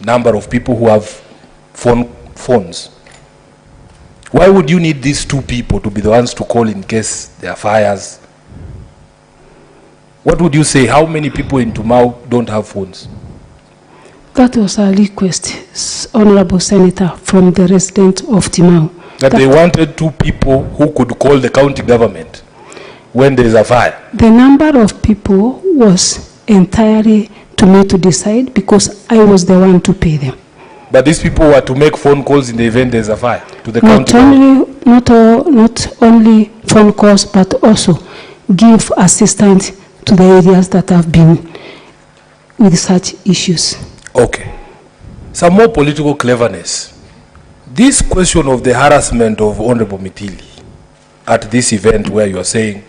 number of people who have phones. Why would you need these two people to be the ones to call in case there are fires? What would you say? How many people in Tumau don't have phones? That was a request, Honorable Senator, from the residents of Timau. That they wanted two people who could call the county government when there is a fire. The number of people was entirely to me to decide because I was the one to pay them. But these people were to make phone calls in the event there is a fire to the county government? Not only phone calls, but also give assistance to the areas that have been with such issues. Okay. Some more political cleverness. This question of the harassment of Honorable Mitili at this event where you are saying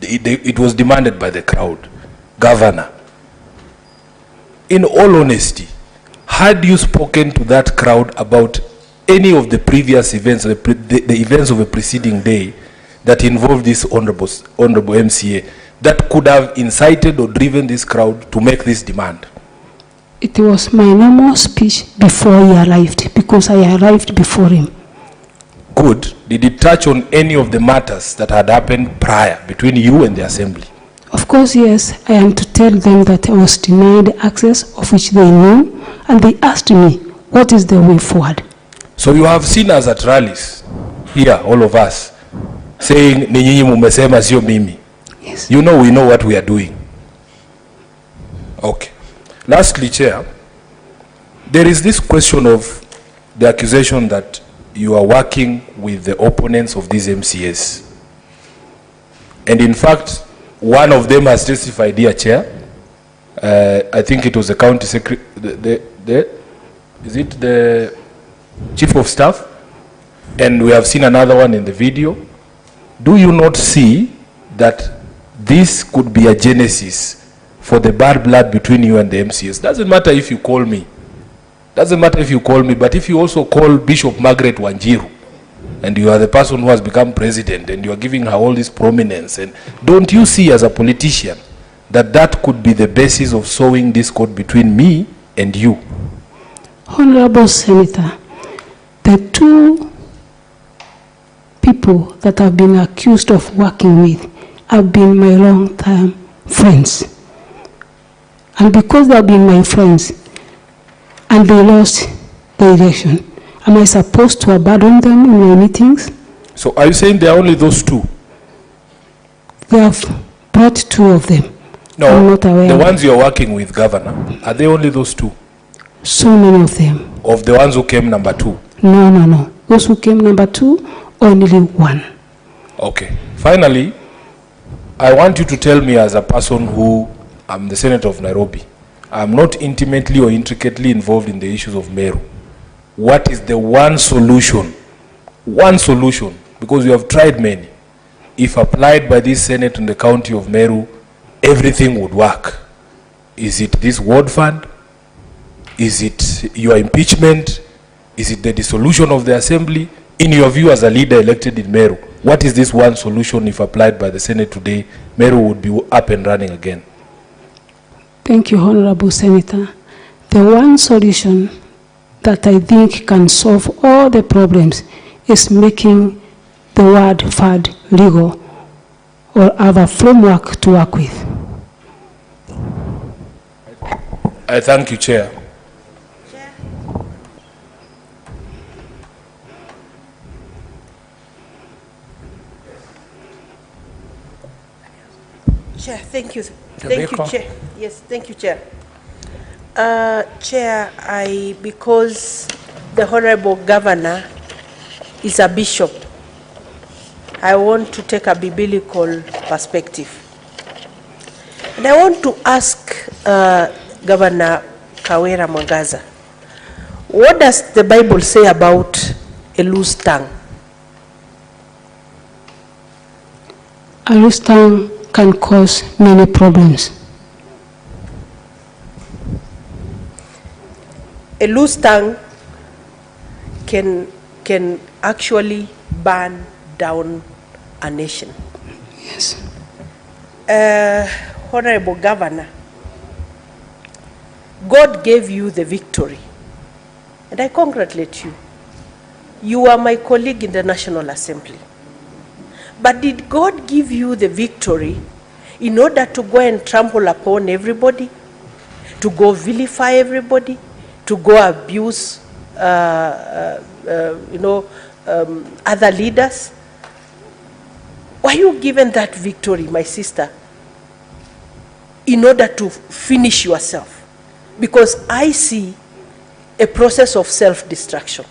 it was demanded by the crowd, Governor, in all honesty, had you spoken to that crowd about any of the previous events, the events of a preceding day that involved this honorable MCA, that could have incited or driven this crowd to make this demand? It was my normal speech before he arrived, because I arrived before him. Good. Did it touch on any of the matters that had happened prior between you and the assembly? Of course, yes. I am to tell them that I was denied access, of which they knew, and they asked me, what is the way forward? So you have seen us at rallies, here, all of us, saying, "Ninyinyi mumesema sio mimi." Yes. You know we know what we are doing. Okay. Lastly, Chair, there is this question of the accusation that you are working with the opponents of these MCAs. And in fact, one of them has testified here, Chair. I think it was the county secretary, is it the chief of staff? And we have seen another one in the video. Do you not see that this could be a genesis for the bad blood between you and the MCAs? Doesn't matter if you call me. Doesn't matter if you call me, but if you also call Bishop Margaret Wanjiru, and you are the person who has become president, and you are giving her all this prominence, and don't you see as a politician that that could be the basis of sowing discord between me and you? Honorable Senator, the two people that have been accused of working with have been my long-time friends. And because they have been my friends, and they lost the election, am I supposed to abandon them in my meetings? So are you saying there are only those two? They have brought two of them. No, I'm not aware. The ones you're working with, Governor, are they only those two? So many of them. Of the ones who came number two? No. Those who came number two, only one. Okay. Finally, I want you to tell me, as a person who, I'm the Senator of Nairobi, I'm not intimately or intricately involved in the issues of Meru. What is the one solution, because we have tried many, if applied by this Senate in the county of Meru, everything would work? Is it this ward fund? Is it your impeachment? Is it the dissolution of the assembly? In your view, as a leader elected in Meru, what is this one solution if applied by the Senate today? Meru would be up and running again. Thank you, Honorable Senator. The one solution that I think can solve all the problems is making the word FAD legal, or have a framework to work with. I thank you, Chair. Chair, thank you. Thank you, Chair. Yes, thank you, Chair. Chair, because the Honorable Governor is a bishop, I want to take a biblical perspective. And I want to ask Governor Kawira Mwangaza, what does the Bible say about a loose tongue? A loose tongue can cause many problems. A loose tongue can actually burn down a nation. Yes. Honorable Governor, God gave you the victory, and I congratulate you. You are my colleague in the National Assembly. But did God give you the victory in order to go and trample upon everybody, to go vilify everybody, to go abuse other leaders? Were you given that victory, my sister, in order to finish yourself? Because I see a process of self-destruction.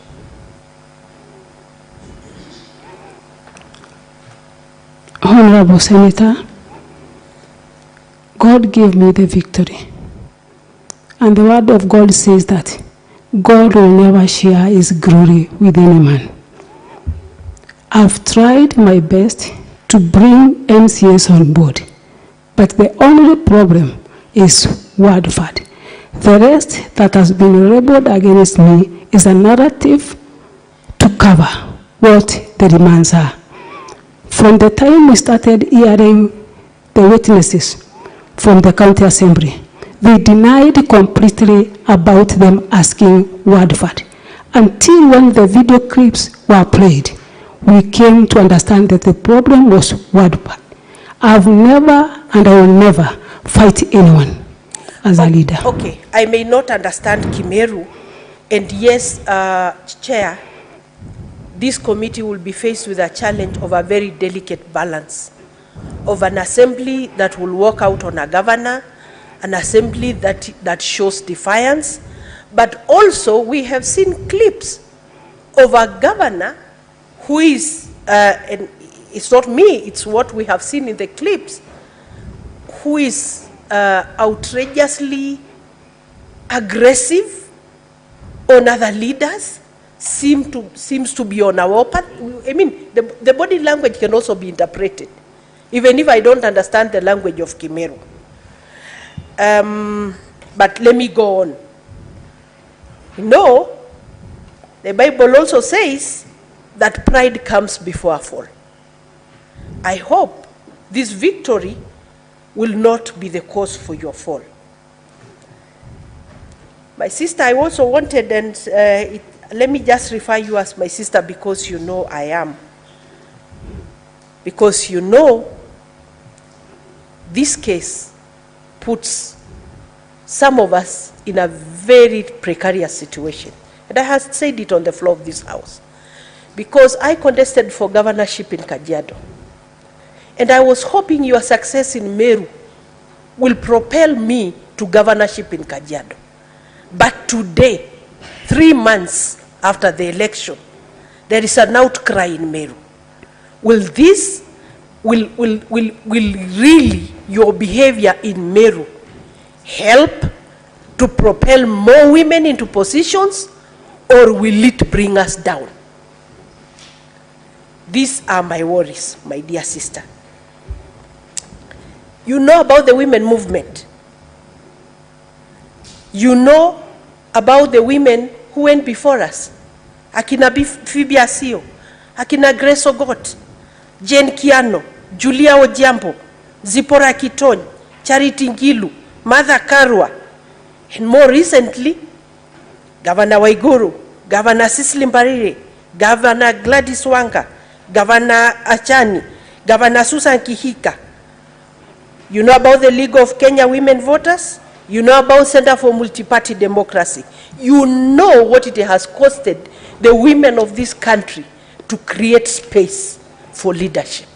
Honorable Senator, God gave me the victory. And the word of God says that God will never share his glory with any man. I've tried my best to bring MCS on board, but the only problem is word fad. The rest that has been rebelled against me is a narrative to cover what the demands are. From the time we started hearing the witnesses from the county assembly, they denied completely about them asking word fad. Until when the video clips were played, we came to understand that the problem was word fad. I've never and I will never fight anyone as a leader. Okay, I may not understand Kimeru, and yes, Chair, this committee will be faced with a challenge of a very delicate balance of an assembly that will walk out on a governor, an assembly that shows defiance, but also we have seen clips of a governor who is, and it's not me, it's what we have seen in the clips, who is outrageously aggressive on other leaders, seems to be on our part. I mean, the body language can also be interpreted, even if I don't understand the language of Kimeru. But let me go on. You know, the Bible also says that pride comes before a fall. I hope this victory will not be the cause for your fall. My sister, I also wanted, and let me just refer you as my sister because you know I am. Because you know this case puts some of us in a very precarious situation. And I have said it on the floor of this house. Because I contested for governorship in Kajiado. And I was hoping your success in Meru will propel me to governorship in Kajiado. But today, 3 months after the election, there is an outcry in Meru. Will really your behavior in Meru help to propel more women into positions, or will it bring us down? These are my worries, my dear sister. You know about the women movement. You know about the women who went before us. Akina Phoebe Asio, Akina Grace Ogot, Jane Kiano, Julia Ojambo, Zipora Kitony, Charity Ngilu, Mother Karwa, and more recently, Governor Waiguru, Governor Cecily Mbarire, Governor Gladys Wanga, Governor Achani, Governor Susan Kihika. You know about the League of Kenya Women Voters? You know about Center for Multi-Party Democracy. You know what it has costed the women of this country to create space for leadership.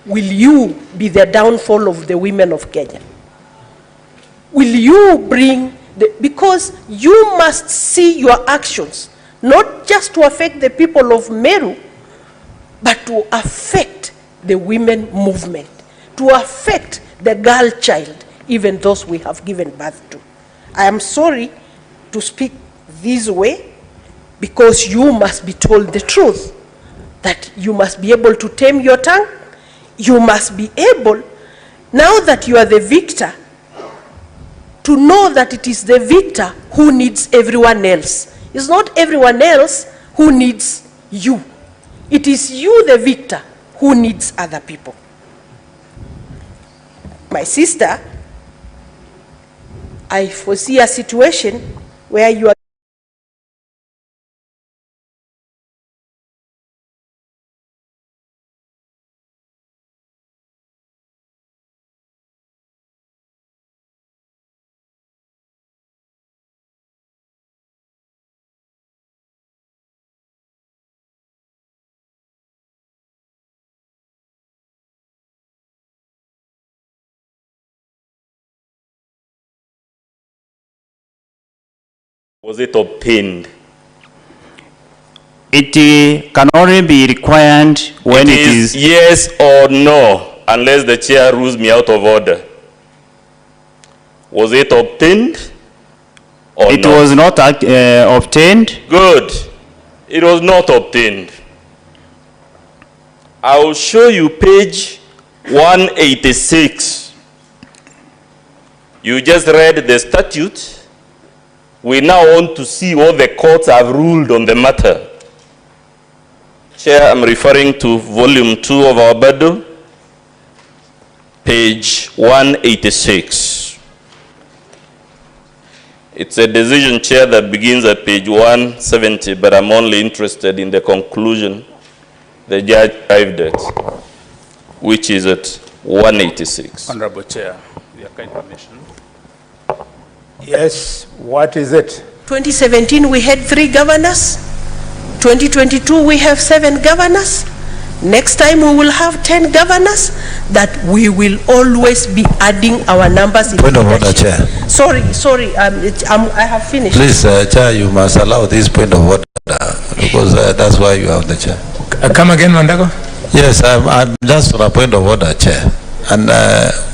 Will you be the downfall of the women of Kenya? Will you bring because you must see your actions, not just to affect the people of Meru, but to affect the women movement, to affect the girl child, even those we have given birth to. I am sorry to speak this way, because you must be told the truth, that you must be able to tame your tongue. You must be able, now that you are the victor, to know that it is the victor who needs everyone else. It's not everyone else who needs you. It is you, the victor, who needs other people. My sister, I foresee a situation where you are Was it obtained? It can only be required when it is yes or no, unless the chair rules me out of order. Was it obtained or it not? was not obtained. Good. It was not obtained. I will show you page 186. You just read the statute. We now want to see what the courts have ruled on the matter. Chair, I'm referring to volume 2 of our Bible, page 186. It's a decision, Chair, that begins at page 170, but I'm only interested in the conclusion the judge arrived at, which is at 186. Honorable Chair, with your kind permission. Yes, what is it? 2017 we had 3 governors. 2022 we have 7 governors. Next time we will have 10 governors. That we will always be adding our numbers in Point of order, Chair. Sorry, I have finished. Please, Chair, you must allow this point of order because that's why you have the chair. Come again, Mandago? Yes, I'm just on a point of order, Chair. And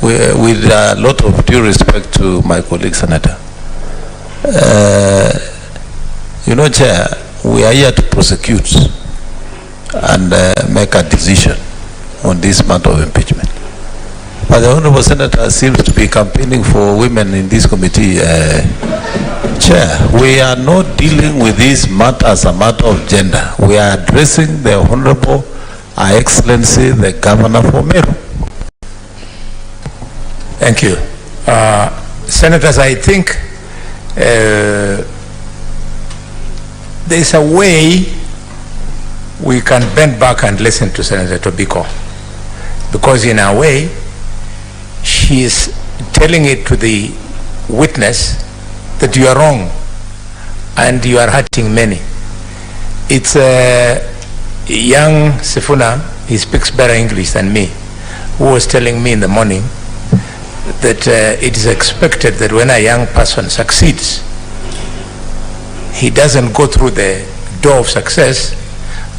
with a lot of due respect to my colleague Senator, you know, Chair, we are here to prosecute and make a decision on this matter of impeachment. But the Honorable Senator seems to be campaigning for women in this committee. Chair, we are not dealing with this matter as a matter of gender. We are addressing the Honorable Her Excellency, the Governor for Meru. Thank you. Senators, I think there's a way we can bend back and listen to Senator Tobiko, because in a way she is telling it to the witness that you are wrong and you are hurting many. It's young Sifuna, he speaks better English than me, who was telling me in the morning that it is expected that when a young person succeeds, he doesn't go through the door of success,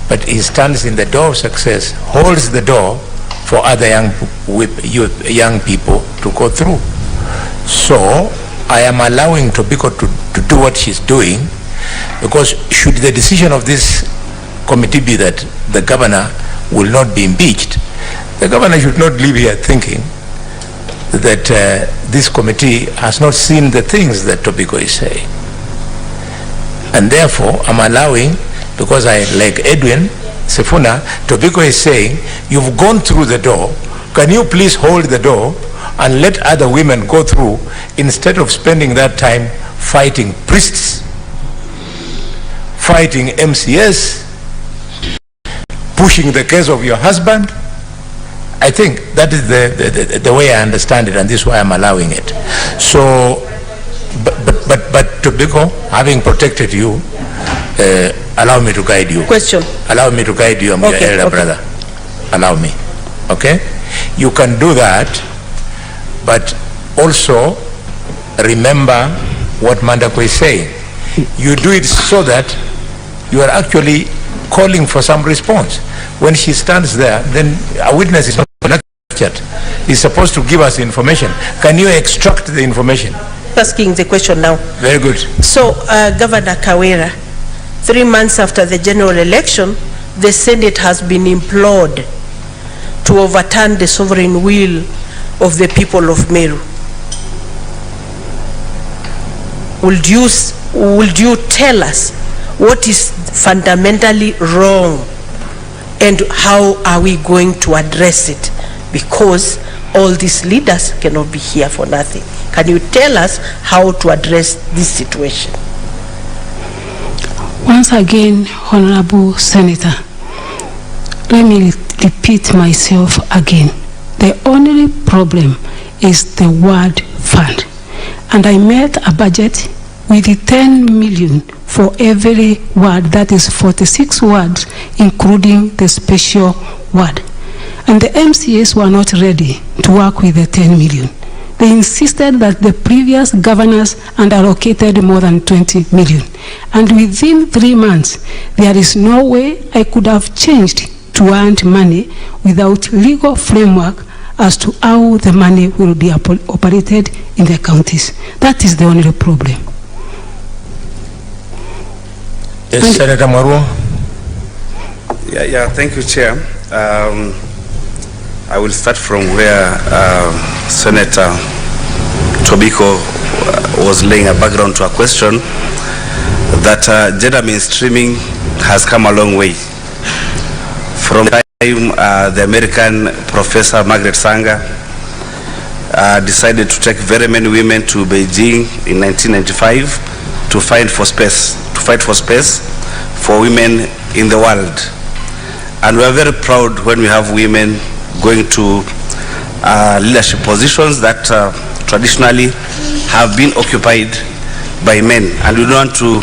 but he stands in the door of success, holds the door for other young people to go through. So I am allowing Tobiko to do what she's doing, because should the decision of this committee be that the governor will not be impeached, the governor should not leave here thinking that this committee has not seen the things that Tobiko is saying. And therefore, I'm allowing, because I, like Edwin, Sifuna, Tobiko is saying, you've gone through the door, can you please hold the door and let other women go through, instead of spending that time fighting priests, fighting MCS, pushing the case of your husband. I think that is the way I understand it, and this is why I'm allowing it. So, but Tobiko, having protected you, allow me to guide you. Question. Allow me to guide you. I'm your elder brother. Allow me. Okay? You can do that, but also remember what Mandago is saying. You do it so that you are actually calling for some response. When she stands there, then a witness is not lectured. He's supposed to give us information. Can you extract the information? Asking the question now. Very good. So, Governor Kawira, 3 months after the general election, the Senate has been implored to overturn the sovereign will of the people of Meru. Would you tell us what is fundamentally wrong and how are we going to address it? Because all these leaders cannot be here for nothing. Can you tell us how to address this situation? Once again, Honorable Senator, let me repeat myself again. The only problem is the word fund. And I made a budget with 10 million for every word, that is 46 words, including the special word. And the MCAs were not ready to work with the 10 million. They insisted that the previous governors had allocated more than 20 million. And within 3 months, there is no way I could have changed to earn money without legal framework as to how the money will be operated in the counties. That is the only problem. Yes, Senator Maruo. Yeah, thank you, Chair. I will start from where Senator Tobiko was laying a background to a question that gender mainstreaming has come a long way. From the time the American professor Margaret Sanger decided to take very many women to Beijing in 1995 to fight for space for women in the world. And we are very proud when we have women going to leadership positions that traditionally have been occupied by men. And we don't want to,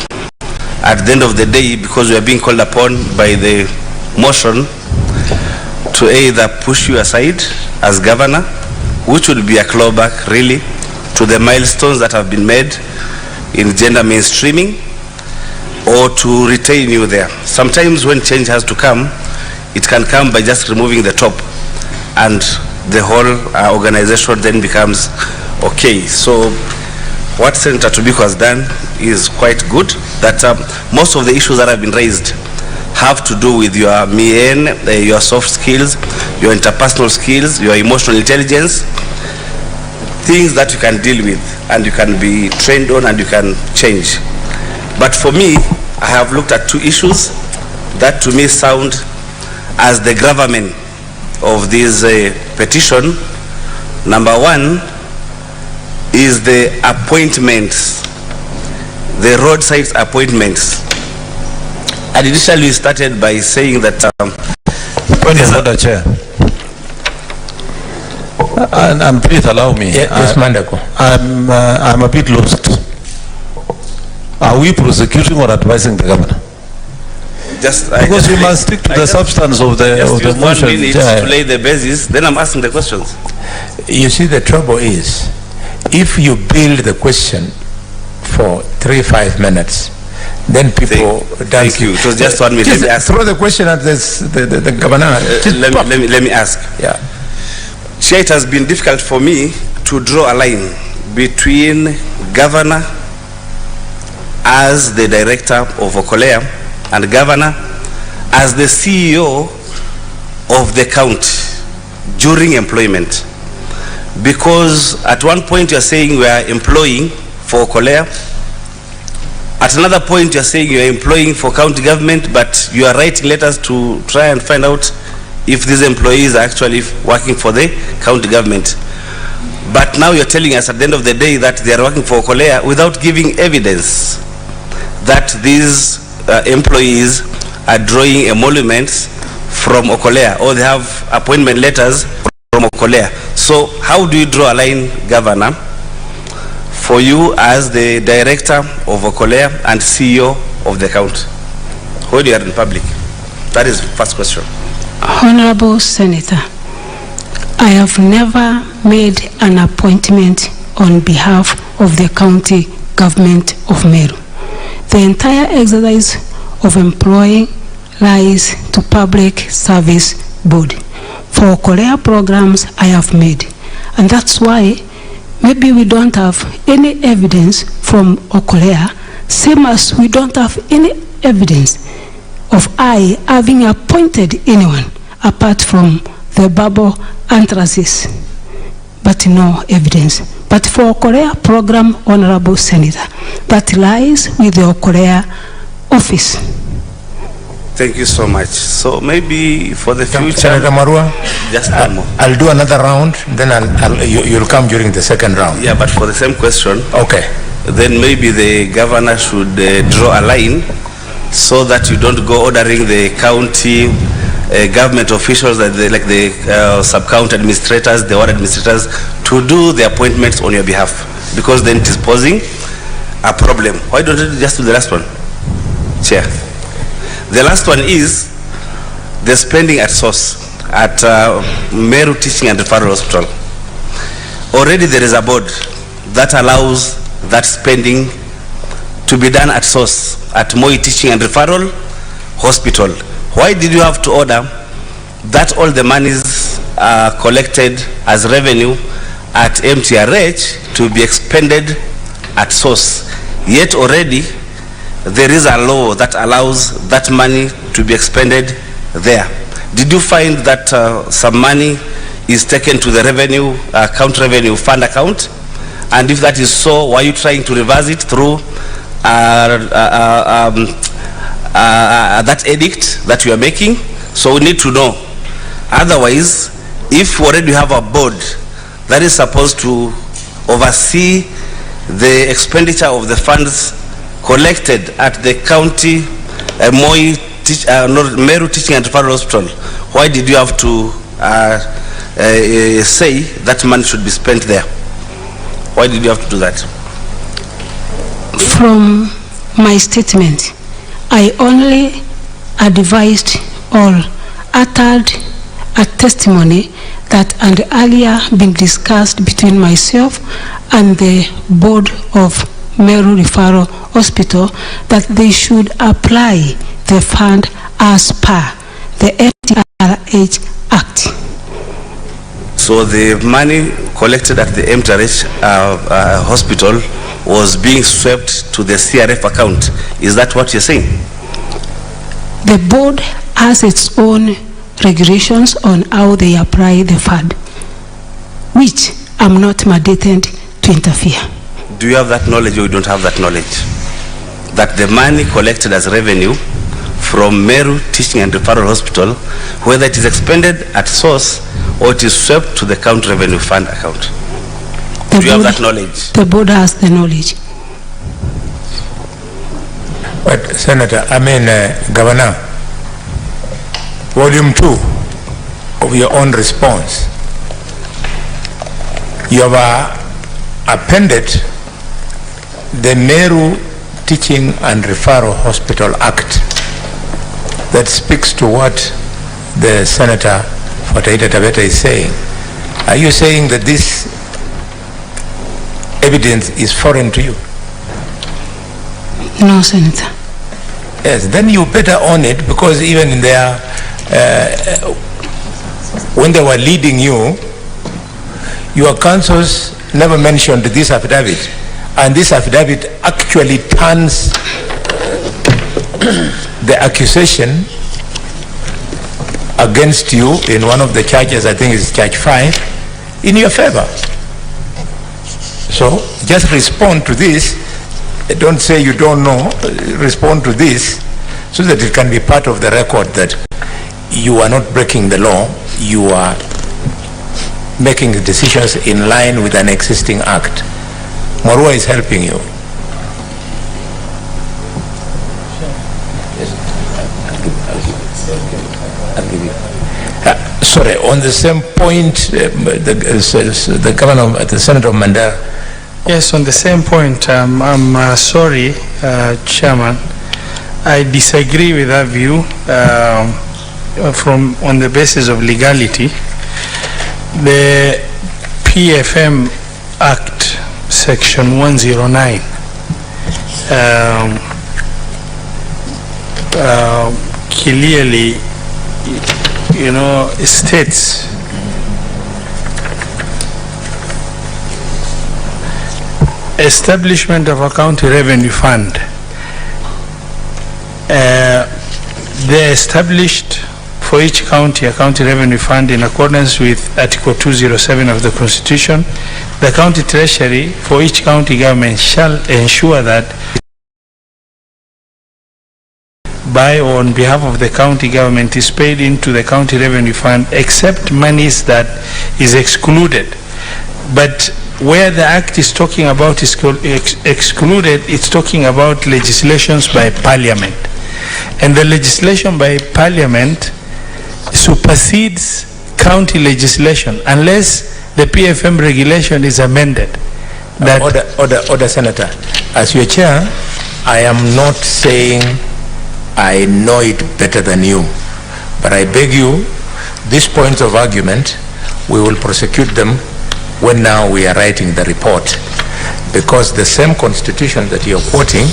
at the end of the day, because we are being called upon by the motion to either push you aside as governor, which would be a clawback really to the milestones that have been made in gender mainstreaming, or to retain you there. Sometimes when change has to come, it can come by just removing the top, and the whole organization then becomes okay. So what Senator Tobiko has done is quite good, that most of the issues that have been raised have to do with your MEN, your soft skills, your interpersonal skills, your emotional intelligence, things that you can deal with and you can be trained on and you can change. But for me, I have looked at 2 issues that to me sound as the gravamen of this petition. Number 1 is the appointments, the roadside appointments. And initially we started by saying that Chair. And please allow me. Yes, Mandago. I'm a bit lost. Are we prosecuting or advising the governor? Because we must stick to the substance of the motion. 1 minute to lay the basis, then I'm asking the questions. You see, the trouble is, if you build the question for 3-5 minutes, then people thank you. It was just 1 minute. Let me ask. Throw the question at the governor. Let me ask. Yeah. Chair, it has been difficult for me to draw a line between governor as the director of Okolea and governor as the CEO of the county during employment. Because at one point you're saying we are employing for Okolea, at another point you're saying you're employing for county government, but you are writing letters to try and find out if these employees are actually working for the county government. But now you're telling us at the end of the day that they are working for Okolea without giving evidence that these employees are drawing emoluments from Okolea, or they have appointment letters from Okolea. So how do you draw a line, Governor, for you as the director of Okolea and CEO of the county when you are in public? That is the first question. Honorable Senator, I have never made an appointment on behalf of the county government of Meru. The entire exercise of employing lies to Public Service Board. For Okolea programs I have made, and that's why maybe we don't have any evidence from Okolea, same as we don't have any evidence of I having appointed anyone apart from the bubble anthracis, but no evidence. But for Okolea program, Honorable Senator, that lies with the Okolea office. Thank you so much. So maybe for the future, Senator Marua, just one more. I'll do another round, then you'll come during the second round. Yeah, but for the same question, Okay. then maybe the governor should draw a line so that you don't go ordering the county government officials, like the sub-county administrators, the ward administrators, to do the appointments on your behalf, because then it is posing a problem. Why don't you just do the last one, Chair? The last one is the spending at source at Meru Teaching and Referral Hospital. Already there is a board that allows that spending to be done at source at Moi Teaching and Referral Hospital. Why did you have to order that all the monies collected as revenue at MTRH to be expended at source? Yet already there is a law that allows that money to be expended there. Did you find that some money is taken to the revenue county revenue fund account? And if that is so, why are you trying to reverse it through that edict that you are making? So we need to know. Otherwise, if already you have a board that is supposed to oversee the expenditure of the funds collected at the county Meru Teaching and Referral Hospital, why did you have to say that money should be spent there? Why did you have to do that? From my statement, I only advised or uttered a testimony that had earlier been discussed between myself and the board of Meru Referral Hospital, that they should apply the fund as per the MTRH Act. So the money collected at the MTRH hospital was being swept to the CRF account. Is that what you're saying? The board has its own regulations on how they apply the fund, which I'm not mandated to interfere. Do you have that knowledge or you don't have that knowledge? That the money collected as revenue from Meru Teaching and Referral Hospital, whether it is expended at source or it is swept to the county revenue fund account. Do you have that knowledge? The board has the knowledge. But Senator, Governor, Volume 2 of your own response, you have appended the Meru Teaching and Referral Hospital Act that speaks to what the Senator for Taita Taveta is saying. Are you saying that this evidence is foreign to you? No, Senator. Yes, then you better own it, because even in their, when they were leading you, your counsels never mentioned this affidavit. And this affidavit actually turns the accusation against you in one of the charges, I think it's charge 5, in your favor. So just respond to this. Don't say you don't know. Respond to this so that it can be part of the record that you are not breaking the law. You are making decisions in line with an existing act. Marua is helping you. Sorry, on the same point, the governor, the Senator Mandela. Yes, on the same point, I'm sorry, Chairman. I disagree with that view on the basis of legality. The PFM Act, Section 109, clearly, states establishment of a county revenue fund. They established for each county a county revenue fund in accordance with Article 207 of the Constitution. The county treasury for each county government shall ensure that by or on behalf of the county government is paid into the county revenue fund, except monies that is excluded. But where the act is talking about is excluded, it's talking about legislations by parliament. And the legislation by parliament supersedes county legislation unless the PFM regulation is amended. That Order, Senator. As your chair, I am not saying I know it better than you, but I beg you, these points of argument, we will prosecute them when now we are writing the report, because the same constitution that you're quoting,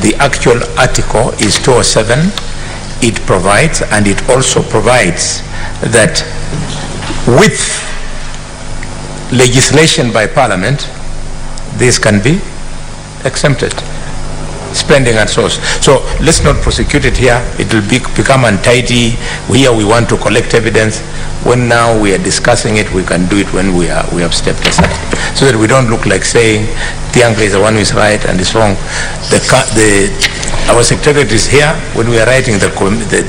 the actual article is 207. It provides, and it also provides that with legislation by parliament, this can be exempted, spending and source. So let's not prosecute it here. It will become untidy. Here we want to collect evidence. When now we are discussing it, we can do it when we have stepped aside, so that we don't look like saying Tianga is the one who is right and is wrong. Our secretariat is here. When we are writing the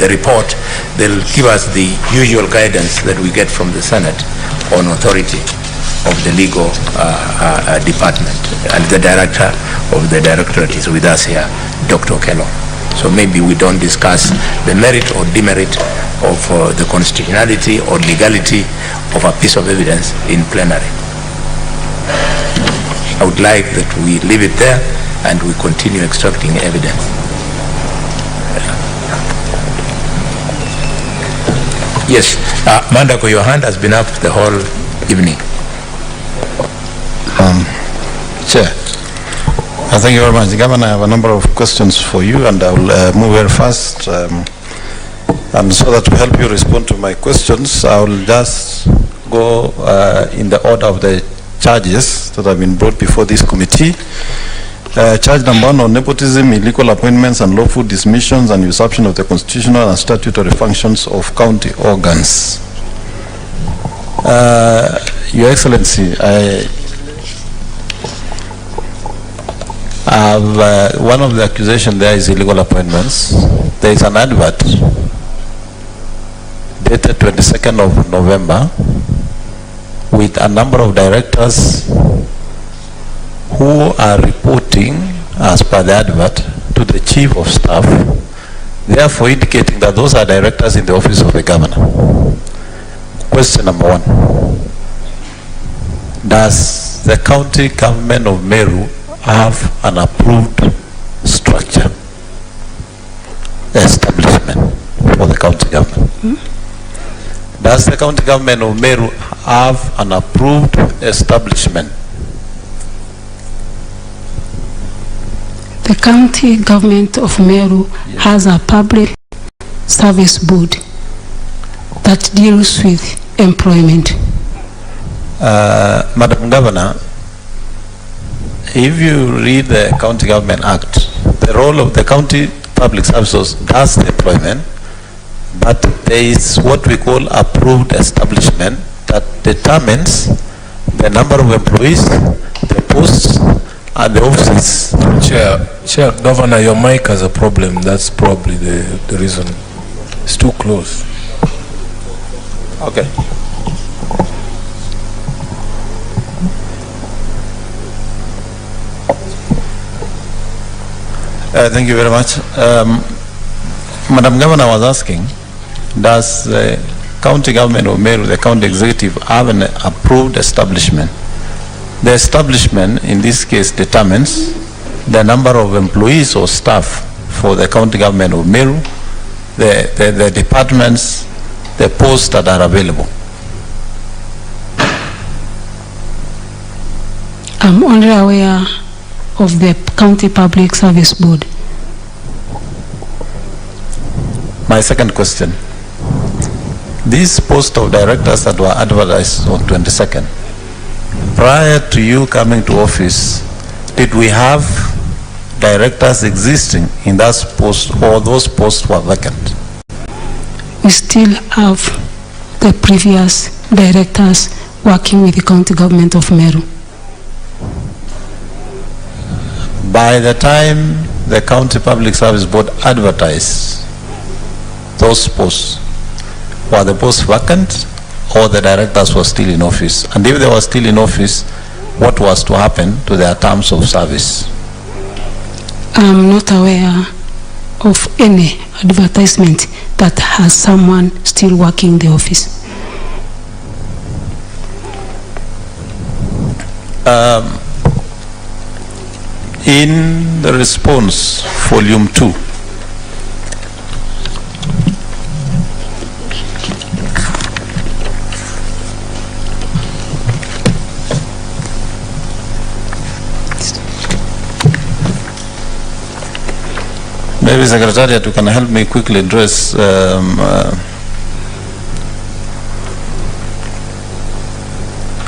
report, they'll give us the usual guidance that we get from the Senate on authority of the legal department, and the director of the directorate is with us here, Dr. Kello. So maybe we don't discuss the merit or demerit of the constitutionality or legality of a piece of evidence in plenary. I would like that we leave it there and we continue extracting evidence. Yes, Mandago, your hand has been up the whole evening. Chair, thank you very much. Governor, I have a number of questions for you, and I will move very fast. And so that to help you respond to my questions, I will just go in the order of the charges that have been brought before this committee. Charge number 1 on nepotism, illegal appointments, and lawful dismissions and usurpation of the constitutional and statutory functions of county organs. Your Excellency, one of the accusations there is illegal appointments. There is an advert dated 22nd of November with a number of directors who are reporting, as per the advert, to the Chief of Staff, therefore indicating that those are directors in the office of the Governor. Question number 1. Does the county government of Meru have an approved structure, establishment for the county government? Does the county government of Meru have an approved establishment? The county government of Meru has a public service board that deals with employment. Madam Governor, if you read the County Government Act, the role of the county public services does the employment, but there is what we call approved establishment that determines the number of employees, the posts, and the offices. Chair, Governor, your mic has a problem. That's probably the reason. It's too close. Okay. Thank you very much. Madam Governor was asking, does the county government of Meru, the county executive, have an approved establishment? The establishment in this case determines the number of employees or staff for the county government of Meru, the departments, the posts that are available. I'm only aware of the County Public Service Board. My second question. These posts of directors that were advertised on 22nd, prior to you coming to office, did we have directors existing in that post, or those posts were vacant? We still have the previous directors working with the county government of Meru. By the time the County Public Service Board advertise those posts? Were the posts vacant or the directors were still in office? And if they were still in office, what was to happen to their terms of service? I'm not aware of any advertisement that has someone still working in the office. In the response, volume 2, maybe Secretariat, you can help me quickly address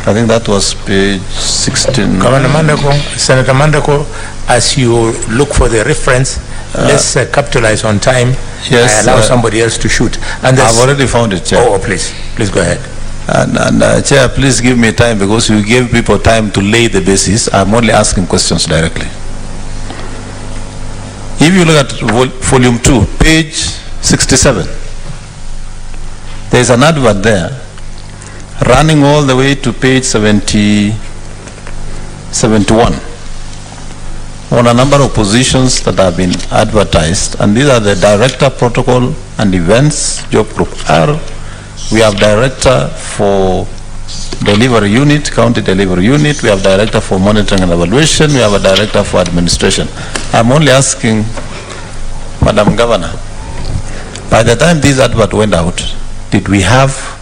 I think that was page 16. Governor Mandago, Senator Mandago, as you look for the reference, let's capitalize on time. Yes, I allow somebody else to shoot. And I've already found it, Chair. Oh, please go ahead. And Chair, please give me time, because you gave people time to lay the basis. I'm only asking questions directly. If you look at volume 2, page 67, there's an advert there running all the way to page 71 on a number of positions that have been advertised, and these are the Director Protocol and Events, Job Group R. We have Director for Delivery Unit, County Delivery Unit. We have Director for Monitoring and Evaluation. We have a Director for Administration. I'm only asking, Madam Governor, by the time this advert went out, did we have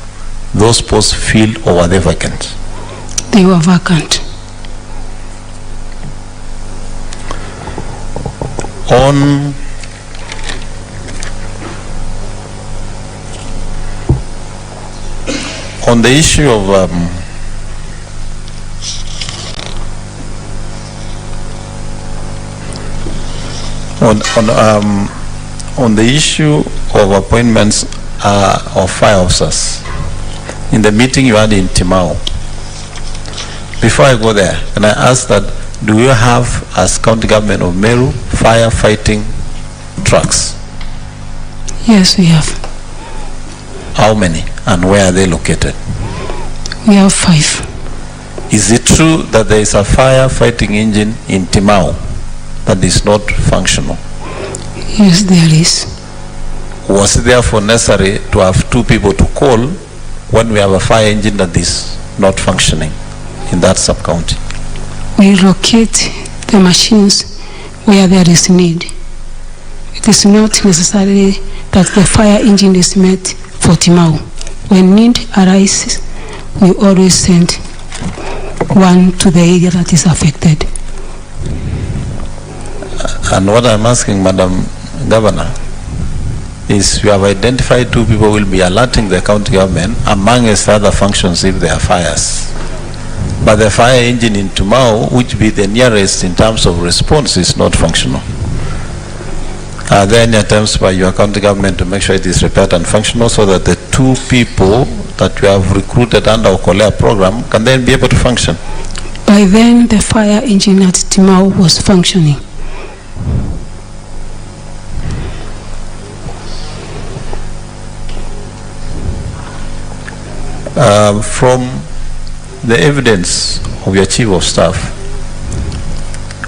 those posts filled or were they vacant? They were vacant. On the issue of on the issue of appointments of fire officers, in the meeting you had in Timao, before I go there, can I ask that, do you have, as County Government of Meru, firefighting trucks? Yes, we have. How many and where are they located? We have 5. Is it true that there is a firefighting engine in Timao that is not functional? Yes, there is. Was it therefore necessary to have 2 people to call when we have a fire engine that is not functioning in that sub-county? We locate the machines where there is need. It is not necessarily that the fire engine is made for Timau. When need arises, we always send one to the area that is affected. And what I'm asking, Madam Governor, is you have identified 2 people who will be alerting the county government amongst other functions if there are fires. But the fire engine in Timau, which be the nearest in terms of response, is not functional. Are there any attempts by your county government to make sure it is repaired and functional so that the 2 people that you have recruited under our Colea program can then be able to function? By then, the fire engine at Timau was functioning. From the evidence of your Chief of Staff,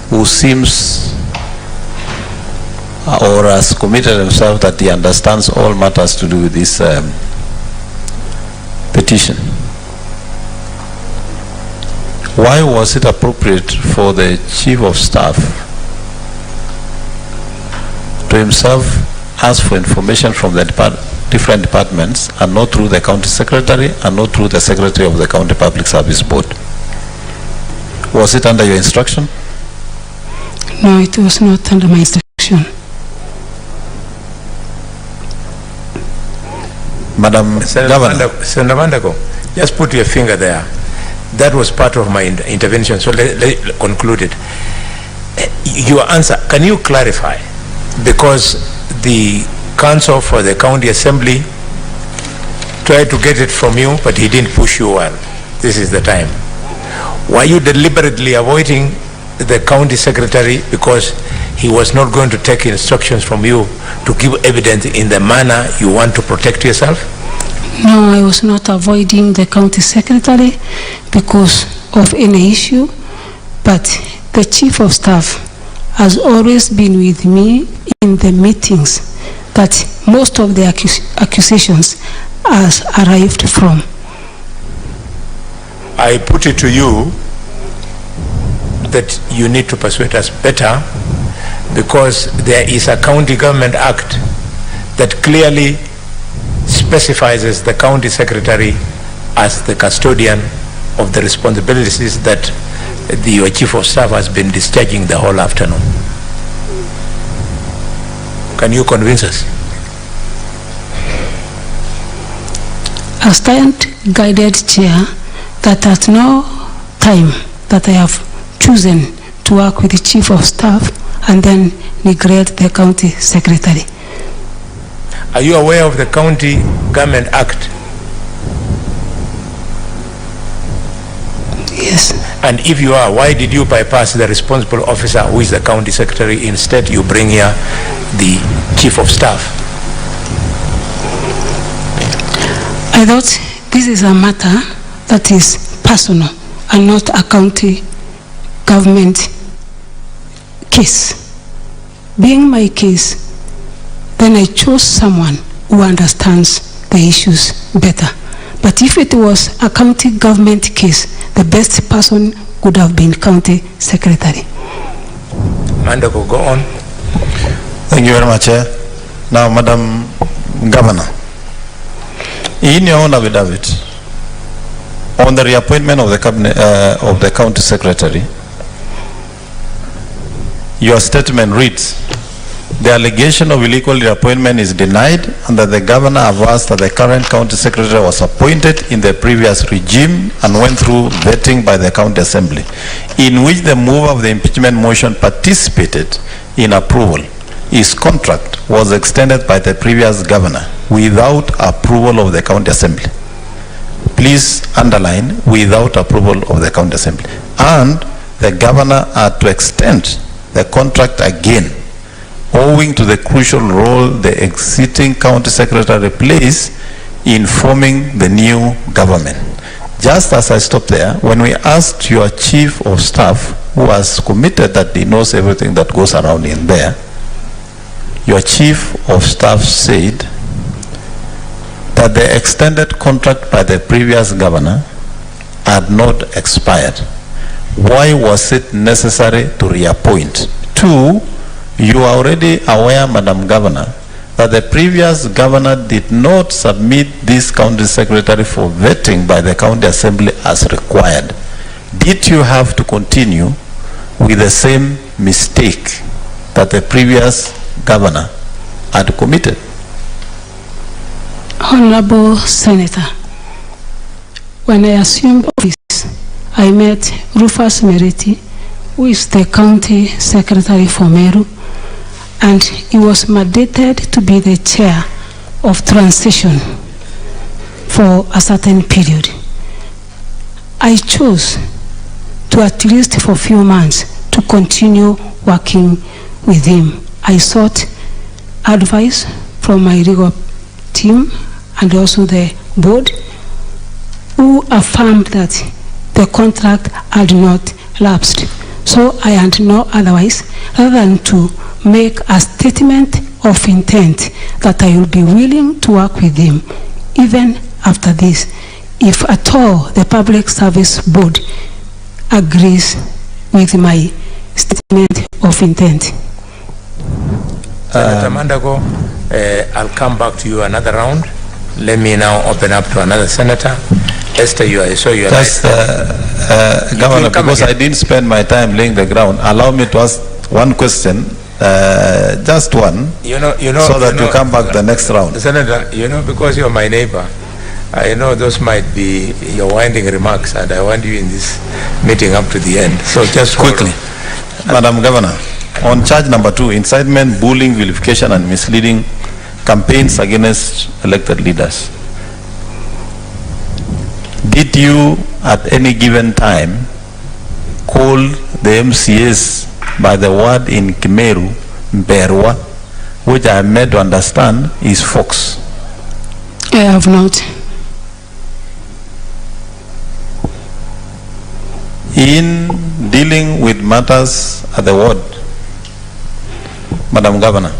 who seems or has committed himself that he understands all matters to do with this petition, why was it appropriate for the Chief of Staff to himself ask for information from the different departments and not through the County Secretary and not through the Secretary of the County Public Service Board? Was it under your instruction? No, it was not under my instruction. Madam Governor. Senator Mandago, just put your finger there. That was part of my intervention, so let conclude it. Your answer, can you clarify? Because the counsel for the county assembly tried to get it from you, but he didn't push you well. This is the time. Were you deliberately avoiding the county secretary because he was not going to take instructions from you to give evidence in the manner you want to protect yourself? No, I was not avoiding the county secretary because of any issue, but the chief of staff has always been with me in the meetings that most of the accusations has arrived from. I put it to you that you need to persuade us better, because there is a County Government Act that clearly specifies the county secretary as the custodian of the responsibilities that your chief of staff has been discharging the whole afternoon. Can you convince us? I stand guided chair that at no time that I have chosen to work with the chief of staff and then neglect the county secretary. Are you aware of the County Government Act? Yes. And if you are, why did you bypass the responsible officer who is the county secretary? Instead, you bring here the chief of staff. I thought this is a matter that is personal and not a county government case. Being my case, then I chose someone who understands the issues better. But if it was a county government case, the best person could have been county secretary. Mandago, go on. Thank you very much, Chair. Now, Madam Governor, in your own affidavit, on the reappointment of the cabinet, of the county secretary, your statement reads, the allegation of illegal reappointment is denied and that the governor avers that the current county secretary was appointed in the previous regime and went through vetting by the county assembly, in which the mover of the impeachment motion participated in approval. His contract was extended by the previous governor without approval of the county assembly. Please underline, without approval of the county assembly. And the governor had to extend the contract again, owing to the crucial role the exiting county secretary plays in forming the new government. Just as I stopped there, when we asked your chief of staff, who has committed that he knows everything that goes around in there, your chief of staff said that the extended contract by the previous governor had not expired. Why was it necessary to reappoint? Two, you are already aware, Madam Governor, that the previous governor did not submit this county secretary for vetting by the county assembly as required. Did you have to continue with the same mistake that the previous governor had committed? Honorable Senator, when I assumed office, I met Rufus Meriti, who is the county secretary for Meru, and he was mandated to be the chair of transition for a certain period. I chose to, at least for a few months, to continue working with him. I sought advice from my legal team and also the board, who affirmed that the contract had not lapsed. So I had no otherwise rather than to make a statement of intent that I will be willing to work with him even after this, if at all the Public Service Board agrees with my statement of intent. Senator Mandago, I'll come back to you another round. Let me now open up to another senator. Esther, I saw you. Just, Governor, because I didn't spend my time laying the ground, allow me to ask one question, just one, so that you come back the next round. Senator, because you're my neighbor, I know those might be your winding remarks, and I want you in this meeting up to the end. So just quickly. Madam Governor, on charge number 2, incitement, bullying, vilification, and misleading campaigns against elected leaders. Did you at any given time call the MCAs by the word in Kimeru, Mberwa, which I am made to understand is fox. I have not. In dealing with matters at the ward, Madam Governor,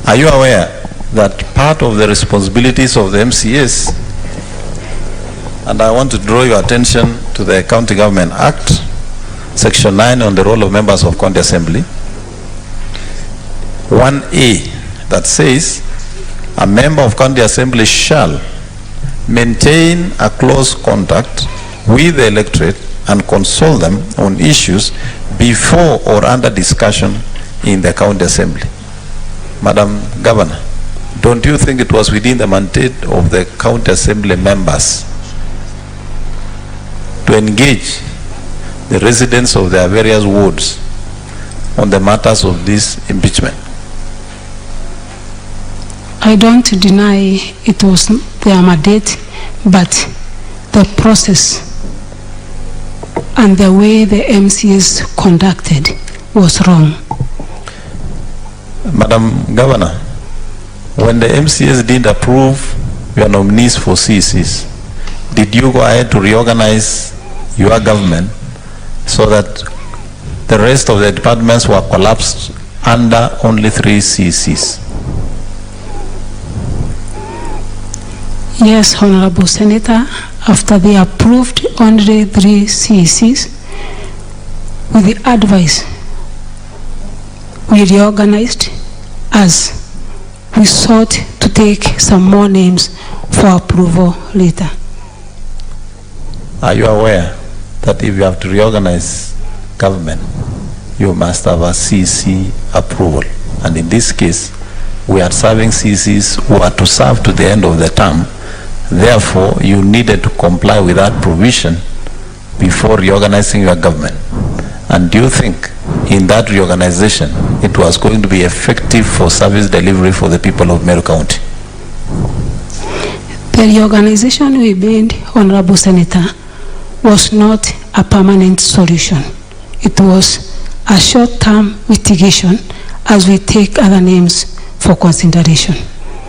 are you aware that part of the responsibilities of the MCAs, and I want to draw your attention to the County Government Act, Section 9 on the role of members of County Assembly, 1A, that says, a member of County Assembly shall maintain a close contact with the electorate and consult them on issues before or under discussion in the County Assembly. Madam Governor, don't you think it was within the mandate of the County Assembly members to engage the residents of their various wards on the matters of this impeachment? I don't deny it was their mandate, but the process and the way the MCs conducted was wrong. Madam Governor, when the MCs didn't approve your nominees for CCs, did you go ahead to reorganize your government so that the rest of the departments were collapsed under only 3 CCs? Yes, Honorable Senator, after they approved only 3 CCs, with the advice, we reorganized as we sought to take some more names for approval later. Are you aware that if you have to reorganize government, you must have a CC approval? And in this case, we are serving CCs who are to serve to the end of the term. Therefore, you needed to comply with that provision before reorganizing your government. And do you think in that reorganization it was going to be effective for service delivery for the people of Meru County? The reorganization we made, Honorable Senator, was not a permanent solution. It was a short-term mitigation as we take other names for consideration.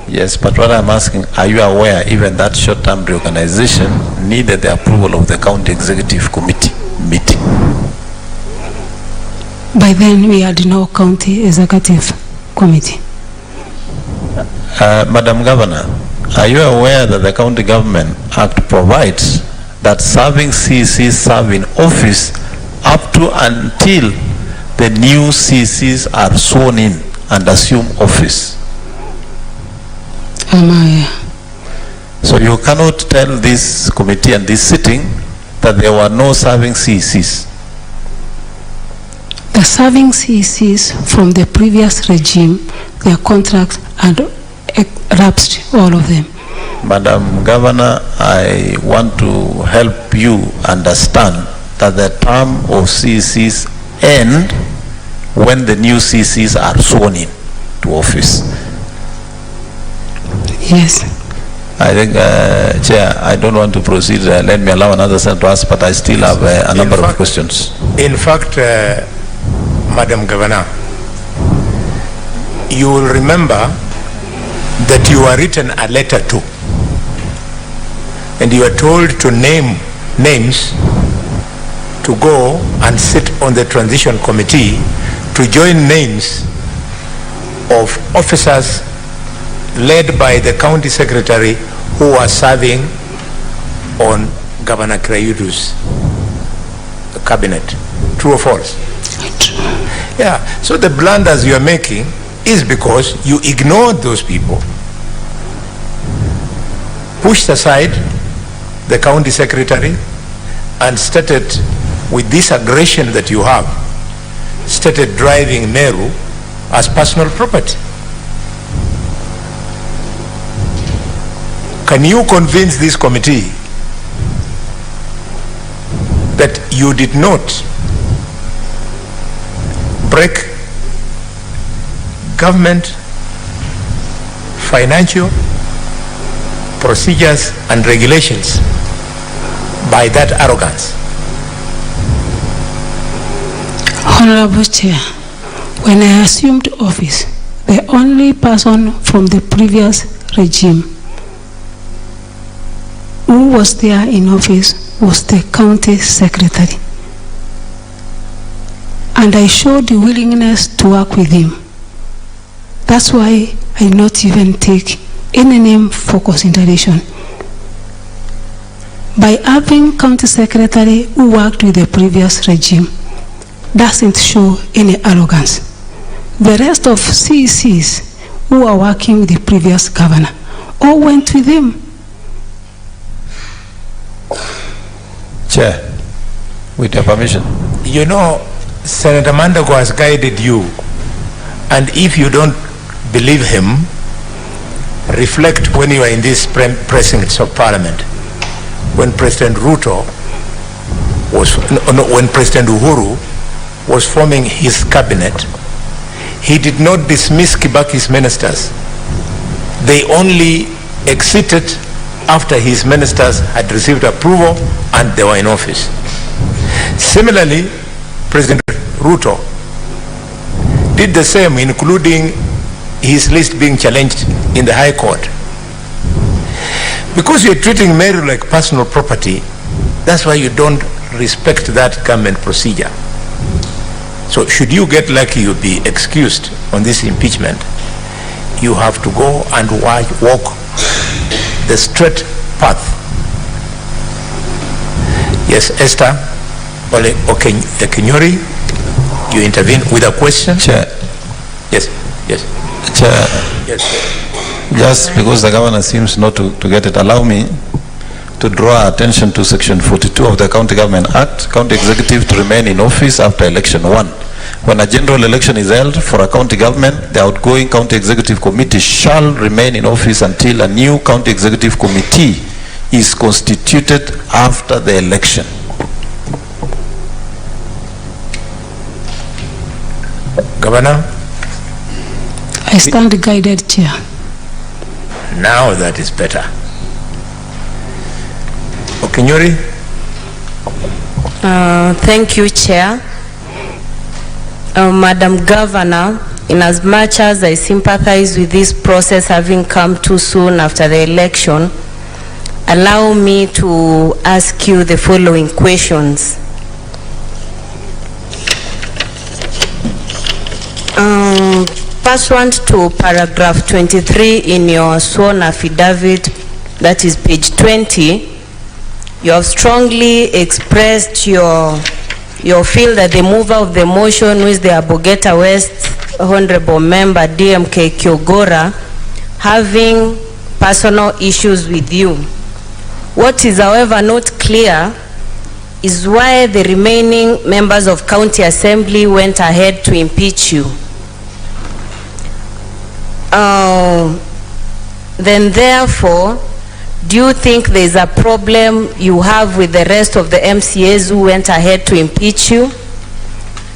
Yes, but what I'm asking, are you aware even that short-term reorganization needed the approval of the County Executive Committee meeting? By then, we had no County Executive Committee. Madam Governor, are you aware that the County Government Act provides that serving CCs serve in office up to until the new CCs are sworn in and assume office? So you cannot tell this committee and this sitting that there were no serving CCs. The serving CCs from the previous regime, their contracts had elapsed, all of them. Madam Governor, I want to help you understand that the term of CCs end when the new CCs are sworn in to office. Yes. I think, Chair, I don't want to proceed. Let me allow another senator to ask, but I still have a number of questions. In fact, Madam Governor, you will remember that you were written a letter to, and you were told to name names to go and sit on the transition committee to join names of officers led by the county secretary who was serving on Governor Krayudu's cabinet. True or false? True. Yeah, so the blunders you are making is because you ignored those people, pushed aside the county secretary, and started, with this aggression that you have, started driving Meru as personal property. Can you convince this committee that you did not break government financial procedures and regulations by that arrogance? Honorable Chair, when I assumed office, the only person from the previous regime who was there in office was the county secretary. And I showed the willingness to work with him. That's why I not even take any name for consideration. By having county secretary who worked with the previous regime doesn't show any arrogance. The rest of CECs who are working with the previous governor all went with him. Chair, with your permission. You know, Senator Mandago has guided you, and if you don't believe him, reflect when you are in this precincts of Parliament. When President Ruto was, when President Uhuru was forming his cabinet, he did not dismiss Kibaki's ministers. They only exited after his ministers had received approval and they were in office. Similarly, President Ruto did the same, including his list being challenged in the High Court. Because you're treating Mary like personal property, that's why you don't respect that government procedure. So should you get lucky, you'll be excused on this impeachment. You have to go and walk the straight path. Yes, Esther Kenyori, you intervene with a question? Chair. Yes, yes. Chair, Yes. just because the governor seems not to get it, allow me to draw attention to Section 42 of the County Government Act, County Executive to remain in office after Election 1. When a general election is held for a county government, the outgoing County Executive Committee shall remain in office until a new County Executive Committee is constituted after the election. Governor? I stand guided, Chair. Now that is better. Okenyori? Thank you, Chair. Madam Governor, in as much as I sympathize with this process having come too soon after the election, allow me to ask you the following questions. Pursuant to paragraph 23 in your sworn affidavit, that is page 20, you have strongly expressed your feel that the mover of the motion, who is the Abogeta West Honorable Member DMK Kyogora, having personal issues with you. What is, however, not clear is why the remaining members of County Assembly went ahead to impeach you. Then therefore, do you think there's a problem you have with the rest of the MCAs who went ahead to impeach you?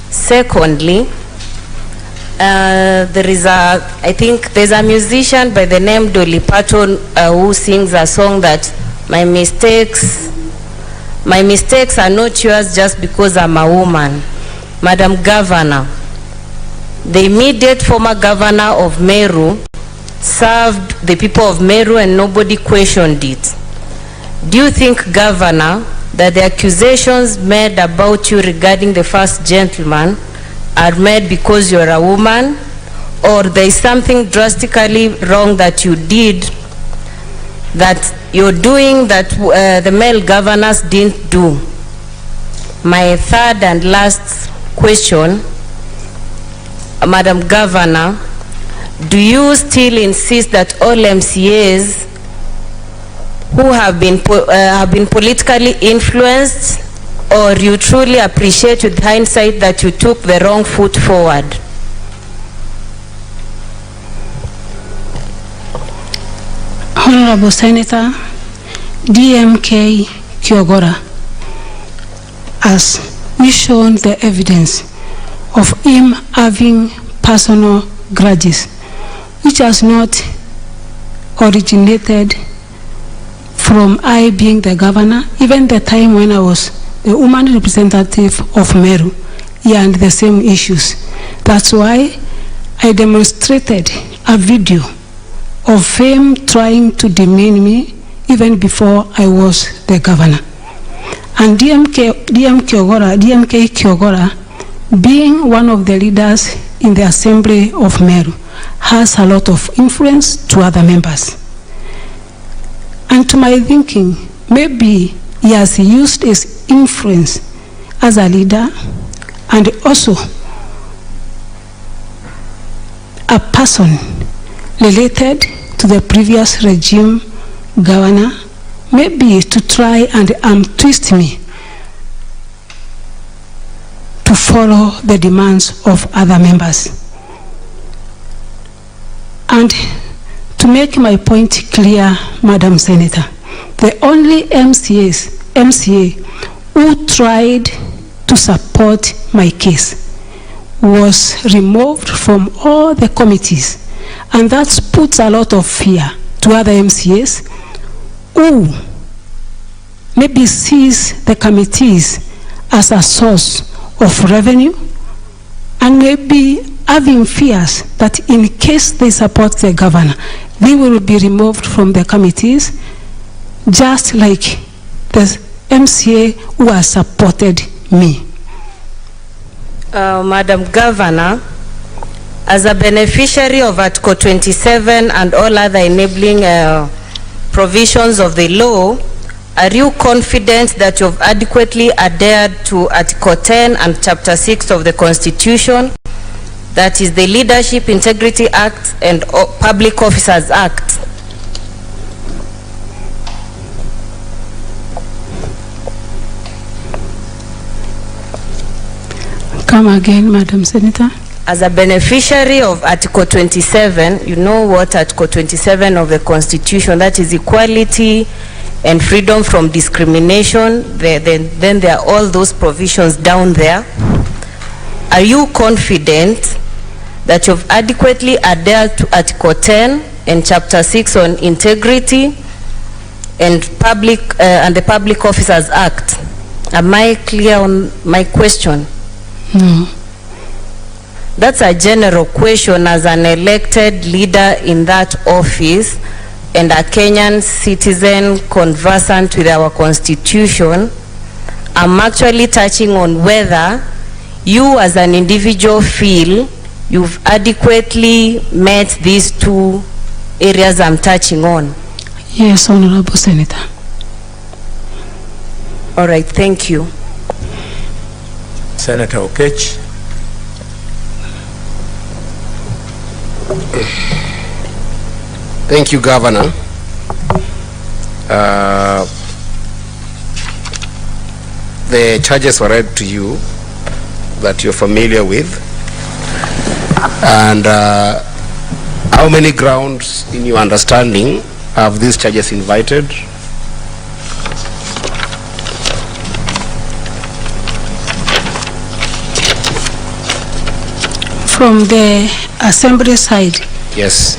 Secondly, I think there's a musician by the name Dolly Parton who sings a song that my mistakes are not yours just because I'm a woman. Madam Governor, the immediate former governor of Meru served the people of Meru and nobody questioned it. Do you think, Governor, that the accusations made about you regarding the first gentleman are made because you're a woman, or there is something drastically wrong that you did, that you're doing that the male governors didn't do? My third and last question, Madam Governor, do you still insist that all MCAs who have been politically influenced, or you truly appreciate with hindsight that you took the wrong foot forward? Honorable Senator, DMK Kyogora has shown the evidence of him having personal grudges, which has not originated from I being the governor. Even the time when I was the woman representative of Meru, and the same issues. That's why I demonstrated a video of him trying to demean me even before I was the governor. And DMK Kiogora, being one of the leaders in the Assembly of Meru, has a lot of influence to other members. And to my thinking, maybe he has used his influence as a leader and also a person related to the previous regime governor, maybe to try and twist me to follow the demands of other members. And to make my point clear, Madam Senator, the only MCA who tried to support my case was removed from all the committees, and that puts a lot of fear to other MCAs who maybe sees the committees as a source of revenue and maybe having fears that in case they support the governor, they will be removed from the committees, just like the MCA who has supported me. Madam Governor, as a beneficiary of Article 27 and all other enabling provisions of the law, are you confident that you've adequately adhered to Article 10 and Chapter 6 of the Constitution, that is the Leadership Integrity Act and Public Officers Act? Come again, Madam Senator. As a beneficiary of Article 27, you know what Article 27 of the Constitution, that is equality and freedom from discrimination. Then there are all those provisions down there. Are you confident that you've adequately adhered to Article 10 and Chapter 6 on integrity and the Public Officers Act? Am I clear on my question? No. That's a general question as an elected leader in that office and a Kenyan citizen conversant with our constitution. I'm actually touching on whether you as an individual feel you've adequately met these two areas I'm touching on. Yes, Honorable Senator. All right, thank you. Senator Okech. Thank you, Governor. The charges were read to you that you're familiar with. And how many grounds, in your understanding, have these charges invited? From the Assembly side, Yes.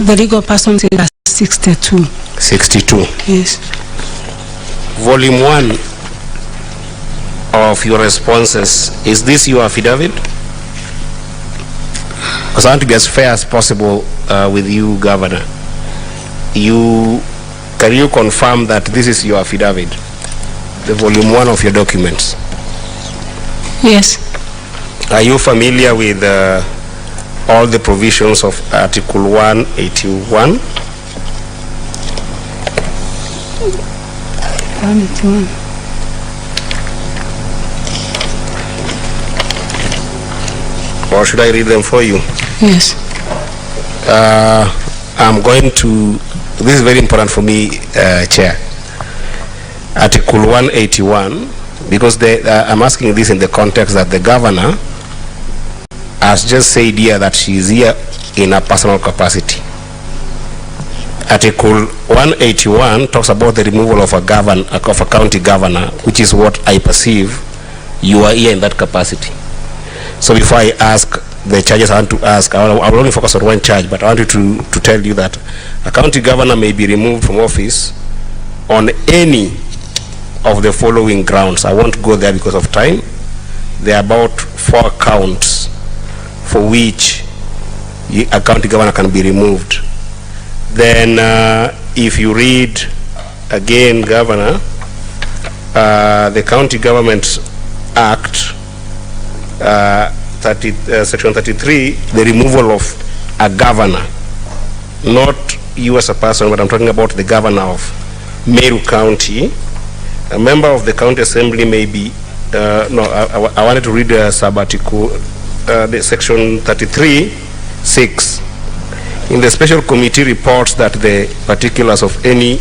the legal person is 62. 62. Yes. Volume 1 of your responses, is this your affidavit? Because I want to be as fair as possible with you, Governor. Can you confirm that this is your affidavit? The volume 1 of your documents? Yes. Are you familiar with all the provisions of Article 181? 181. Or should I read them for you? Yes. I'm going to, this is very important for me, Chair. Article 181, because I'm asking this in the context that the governor has just said here that she is here in a personal capacity. Article 181 talks about the removal of a county governor, which is what I perceive you are here in that capacity. So before I ask the charges, I want to ask, I will only focus on one charge, but I want you to tell you that a county governor may be removed from office on any of the following grounds. I won't go there because of time. There are about 4 counts for which a county governor can be removed. Then if you read again, Governor, the County Government Act, Section 33, the removal of a governor, not you as a person, but I'm talking about the governor of Meru County. A member of the county assembly may be, I wanted to read the sub-article, the section 33(6). In the special committee reports that the particulars of any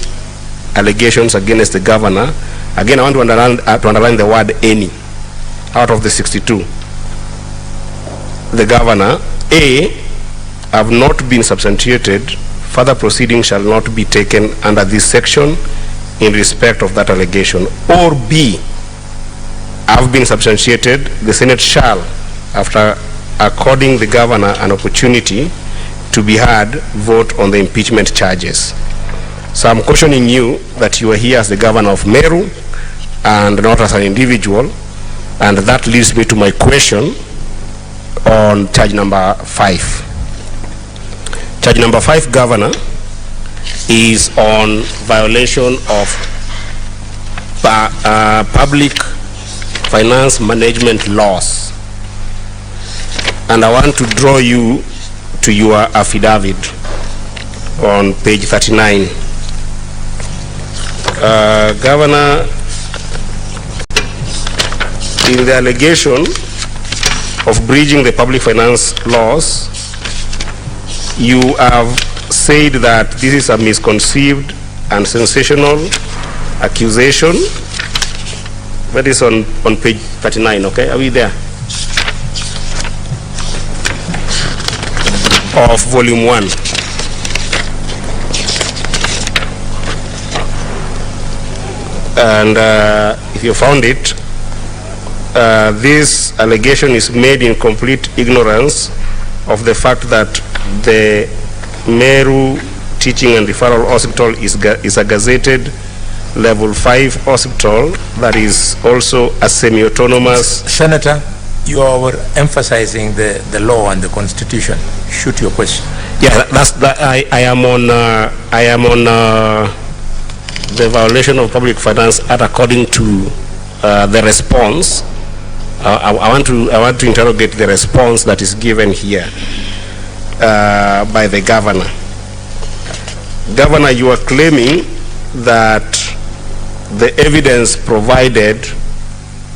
allegations against the governor, again I want to underline the word any, out of the 62. The governor, A, have not been substantiated, further proceedings shall not be taken under this section in respect of that allegation. Or B, have been substantiated, the Senate shall, after according the governor an opportunity to be heard, vote on the impeachment charges. So I'm cautioning you that you are here as the governor of Meru and not as an individual, and that leads me to my question on charge number 5. Charge number 5, Governor, is on violation of public finance management laws. And I want to draw you to your affidavit on page 39. Governor, in the allegation of breaching the public finance laws, you have said that this is a misconceived and sensational accusation. That is on page 39, okay? Are we there? Of volume 1. And if you found it, this allegation is made in complete ignorance of the fact that the Meru Teaching and Referral Hospital is a gazetted level 5 hospital that is also a semi-autonomous. Senator, you are emphasizing the law and the constitution. Shoot your question. Yeah, I am on the violation of public finance act according to the response. I want to interrogate the response that is given here by the governor. Governor, you are claiming that the evidence provided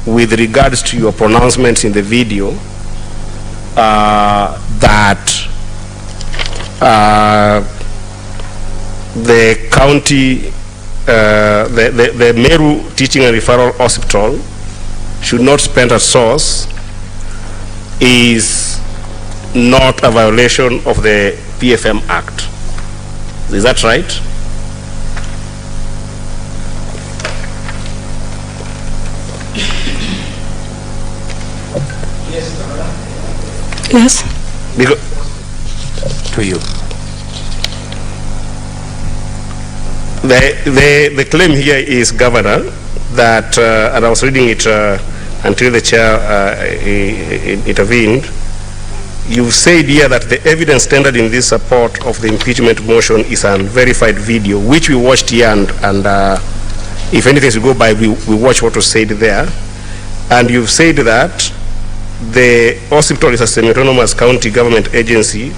with regards to your pronouncements in the video that the county, the Meru Teaching and Referral Hospital should not spend at source is not a violation of the PFM Act. Is that right? Yes. Because to you. The claim here is, Governor, that, and I was reading it until the chair intervened, you said here that the evidence tendered in this support of the impeachment motion is an unverified video, which we watched here, and if anything to go by, we watch what was said there. And you've said that the hospital is a semi-autonomous county government agency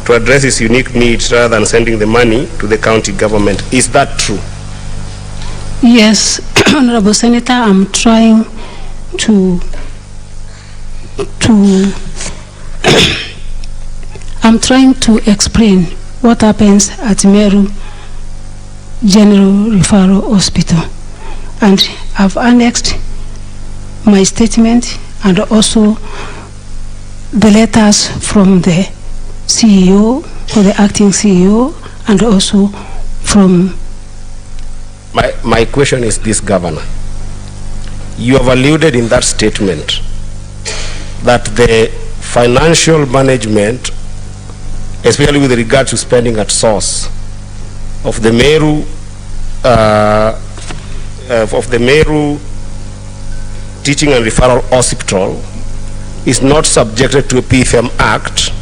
to address its unique needs rather than sending the money to the county government. Is that true? Yes, Honorable Senator, I'm trying to explain what happens at Meru General Referral Hospital, and I've annexed my statement and also the letters from the CEO or the acting CEO, and also from. My question is this, Governor. You have alluded in that statement that the financial management, especially with regard to spending at source of the Meru of the Meru Teaching and Referral Hospital is not subjected to a PFM Act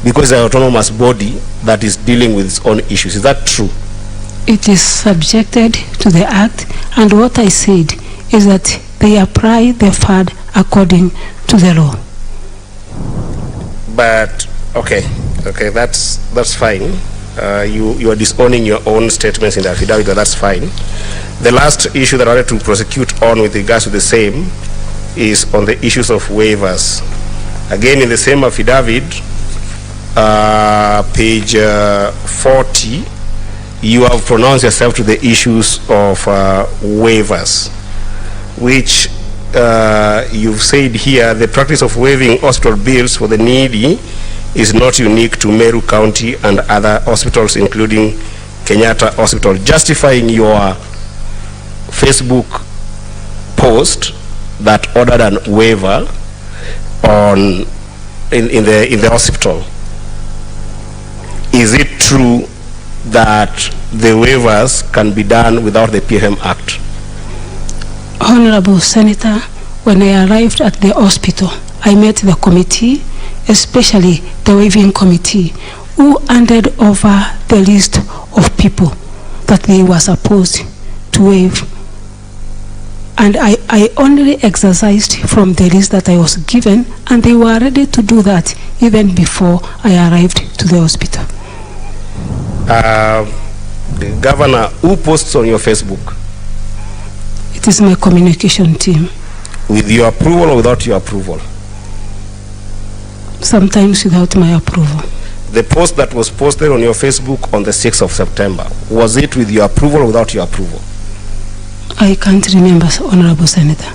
because it's an autonomous body that is dealing with its own issues. Is that true? It is subjected to the Act, and what I said is that they apply the FAD according to the law. But, okay, that's fine. You are disowning your own statements in the affidavit, but that's fine. The last issue that I wanted to prosecute on with regards to the same is on the issues of waivers. Again, in the same affidavit, page 40, you have pronounced yourself to the issues of waivers, which you've said here, the practice of waiving hospital bills for the needy is not unique to Meru County and other hospitals, including Kenyatta Hospital, justifying your Facebook post that ordered an waiver on in the hospital. Is it true that the waivers can be done without the PFM Act? Honorable Senator, when I arrived at the hospital, I met the committee, especially the waiving committee, who handed over the list of people that they were supposed to waive. And I only exercised from the list that I was given, and they were ready to do that even before I arrived to the hospital. Governor, who posts on your Facebook? It is my communication team. With your approval or without your approval? Sometimes without my approval. The post that was posted on your Facebook on the 6th of September, was it with your approval or without your approval? I can't remember, Honorable Senator.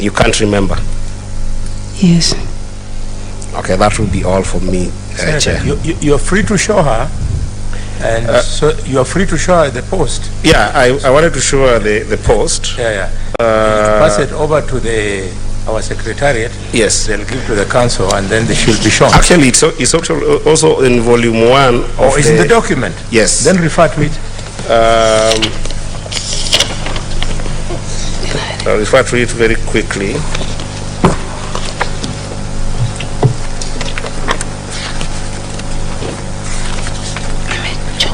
You can't remember? Yes. Okay, that will be all from me, Chair. You're free to show her, and so you're free to show her the post. Yeah, I wanted to show her the post. Yeah. Pass it over to our secretariat. Yes. They'll give to the council, and then they should be shown. Actually, it's also in volume 1 of it's in the document? Yes. Then refer to it. I'll refer to it very quickly.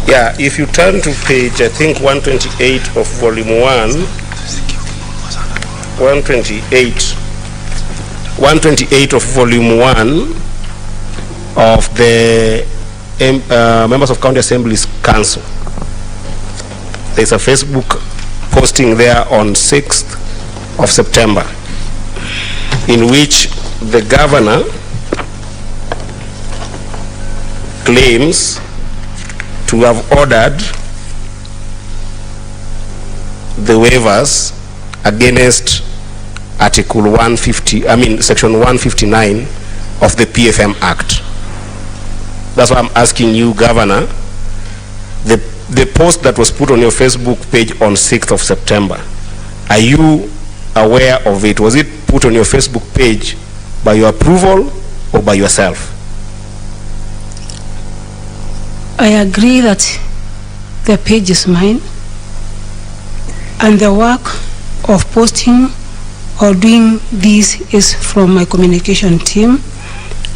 Yeah, if you turn to page, I think 128 of volume 1, 128 of volume 1 of the Members of County Assemblies Council. There's a Facebook posting there on 6th of September in which the governor claims to have ordered the waivers against Article 150, Section 159 of the PFM Act. That's why I'm asking you, Governor, the post that was put on your Facebook page on 6th of September, are you aware of it? Was it put on your Facebook page by your approval or by yourself? I agree that the page is mine, and the work of posting or doing this is from my communication team,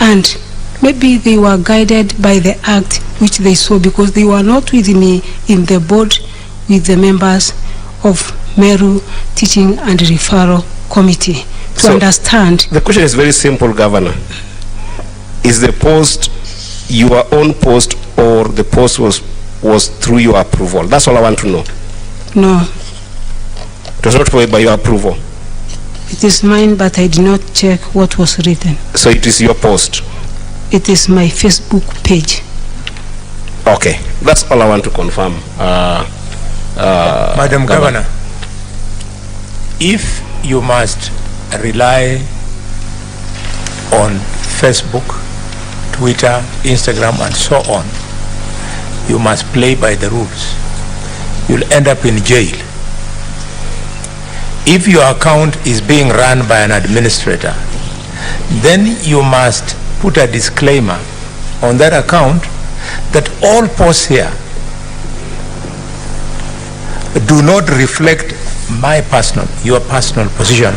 and maybe they were guided by the act which they saw, because they were not with me in the board with the members of Meru Teaching and Referral Committee to understand. The question is very simple, Governor. Is the post your own post, or the post was through your approval? That's all I want to know. No. It was not by your approval? It is mine, but I did not check what was written. So it is your post? It is my Facebook page. Okay, that's all I want to confirm. Madam Governor, if you must rely on Facebook, Twitter, Instagram, and so on, you must play by the rules. You'll end up in jail. If your account is being run by an administrator, then you must put a disclaimer on that account that all posts here do not reflect your personal position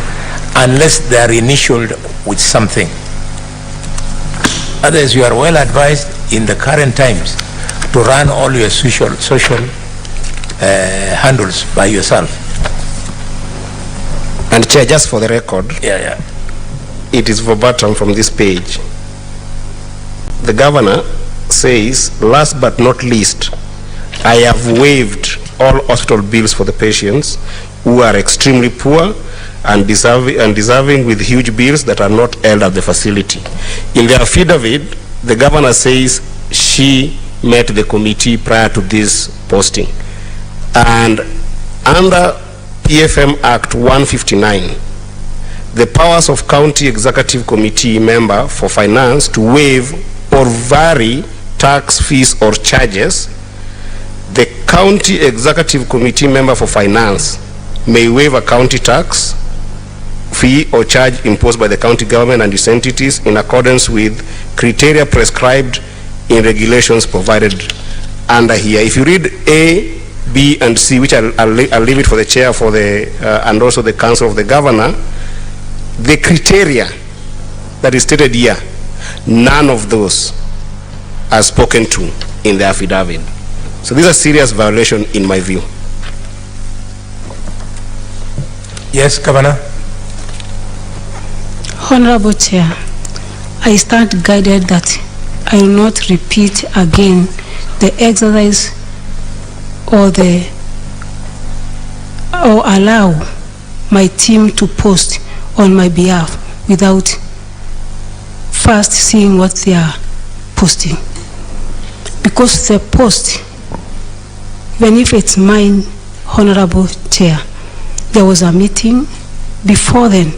unless they are initialed with something. Otherwise, you are well advised in the current times to run all your social handles by yourself. And Chair, just for the record, it is verbatim from this page. The governor says, last but not least, I have waived all hospital bills for the patients who are extremely poor and deserving with huge bills that are not held at the facility. In the affidavit, the governor says she met the committee prior to this posting. And under PFM Act 159, the powers of County Executive Committee member for finance to waive or vary tax, fees or charges, the County Executive Committee member for finance may waive a county tax, fee or charge imposed by the county government and its entities in accordance with criteria prescribed in regulations provided under here. If you read A, B, and C, which I'll leave it for the chair for the and also the council of the governor, the criteria that is stated here, none of those are spoken to in the affidavit. So these are serious violation in my view. Yes, Governor. Honorable Chair, I stand guided that I will not repeat again the exercise or allow my team to post on my behalf without first seeing what they are posting. Because the post, even if it's mine, Honorable Chair, there was a meeting before then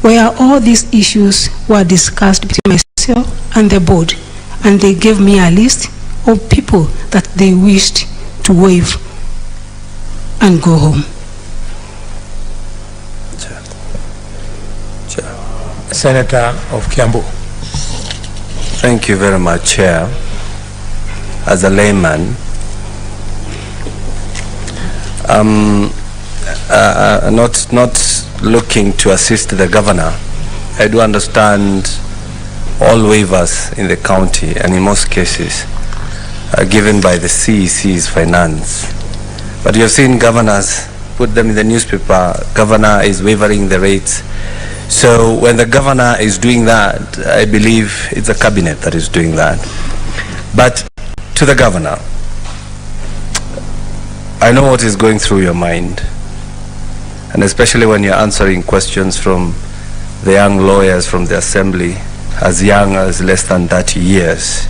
where all these issues were discussed between myself and the board, and they gave me a list of people that they wished to waive and go home. Senator of Kiambu. Thank you very much, Chair. As a layman, not looking to assist the governor, I do understand all waivers in the county, and in most cases are given by the CEC's finance. But you have seen governors put them in the newspaper, governor is waiving the rates. So when the governor is doing that, I believe it's a cabinet that is doing that. But to the governor, I know what is going through your mind, and especially when you're answering questions from the young lawyers from the assembly, as young as less than 30 years,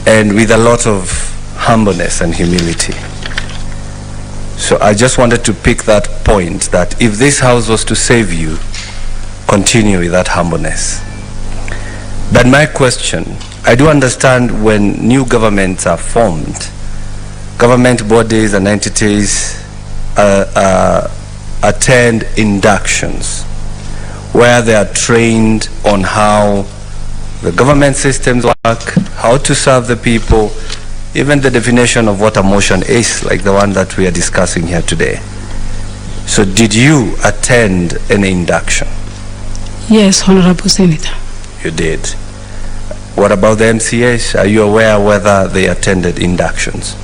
and with a lot of humbleness and humility. So I just wanted to pick that point, that if this house was to save you, continue with that humbleness. But my question, I do understand when new governments are formed, government bodies and entities attend inductions where they are trained on how the government systems work, how to serve the people, even the definition of what a motion is, like the one that we are discussing here today. So did you attend an induction? Yes, Honorable Senator. You did. What about the MCAs? Are you aware whether they attended inductions?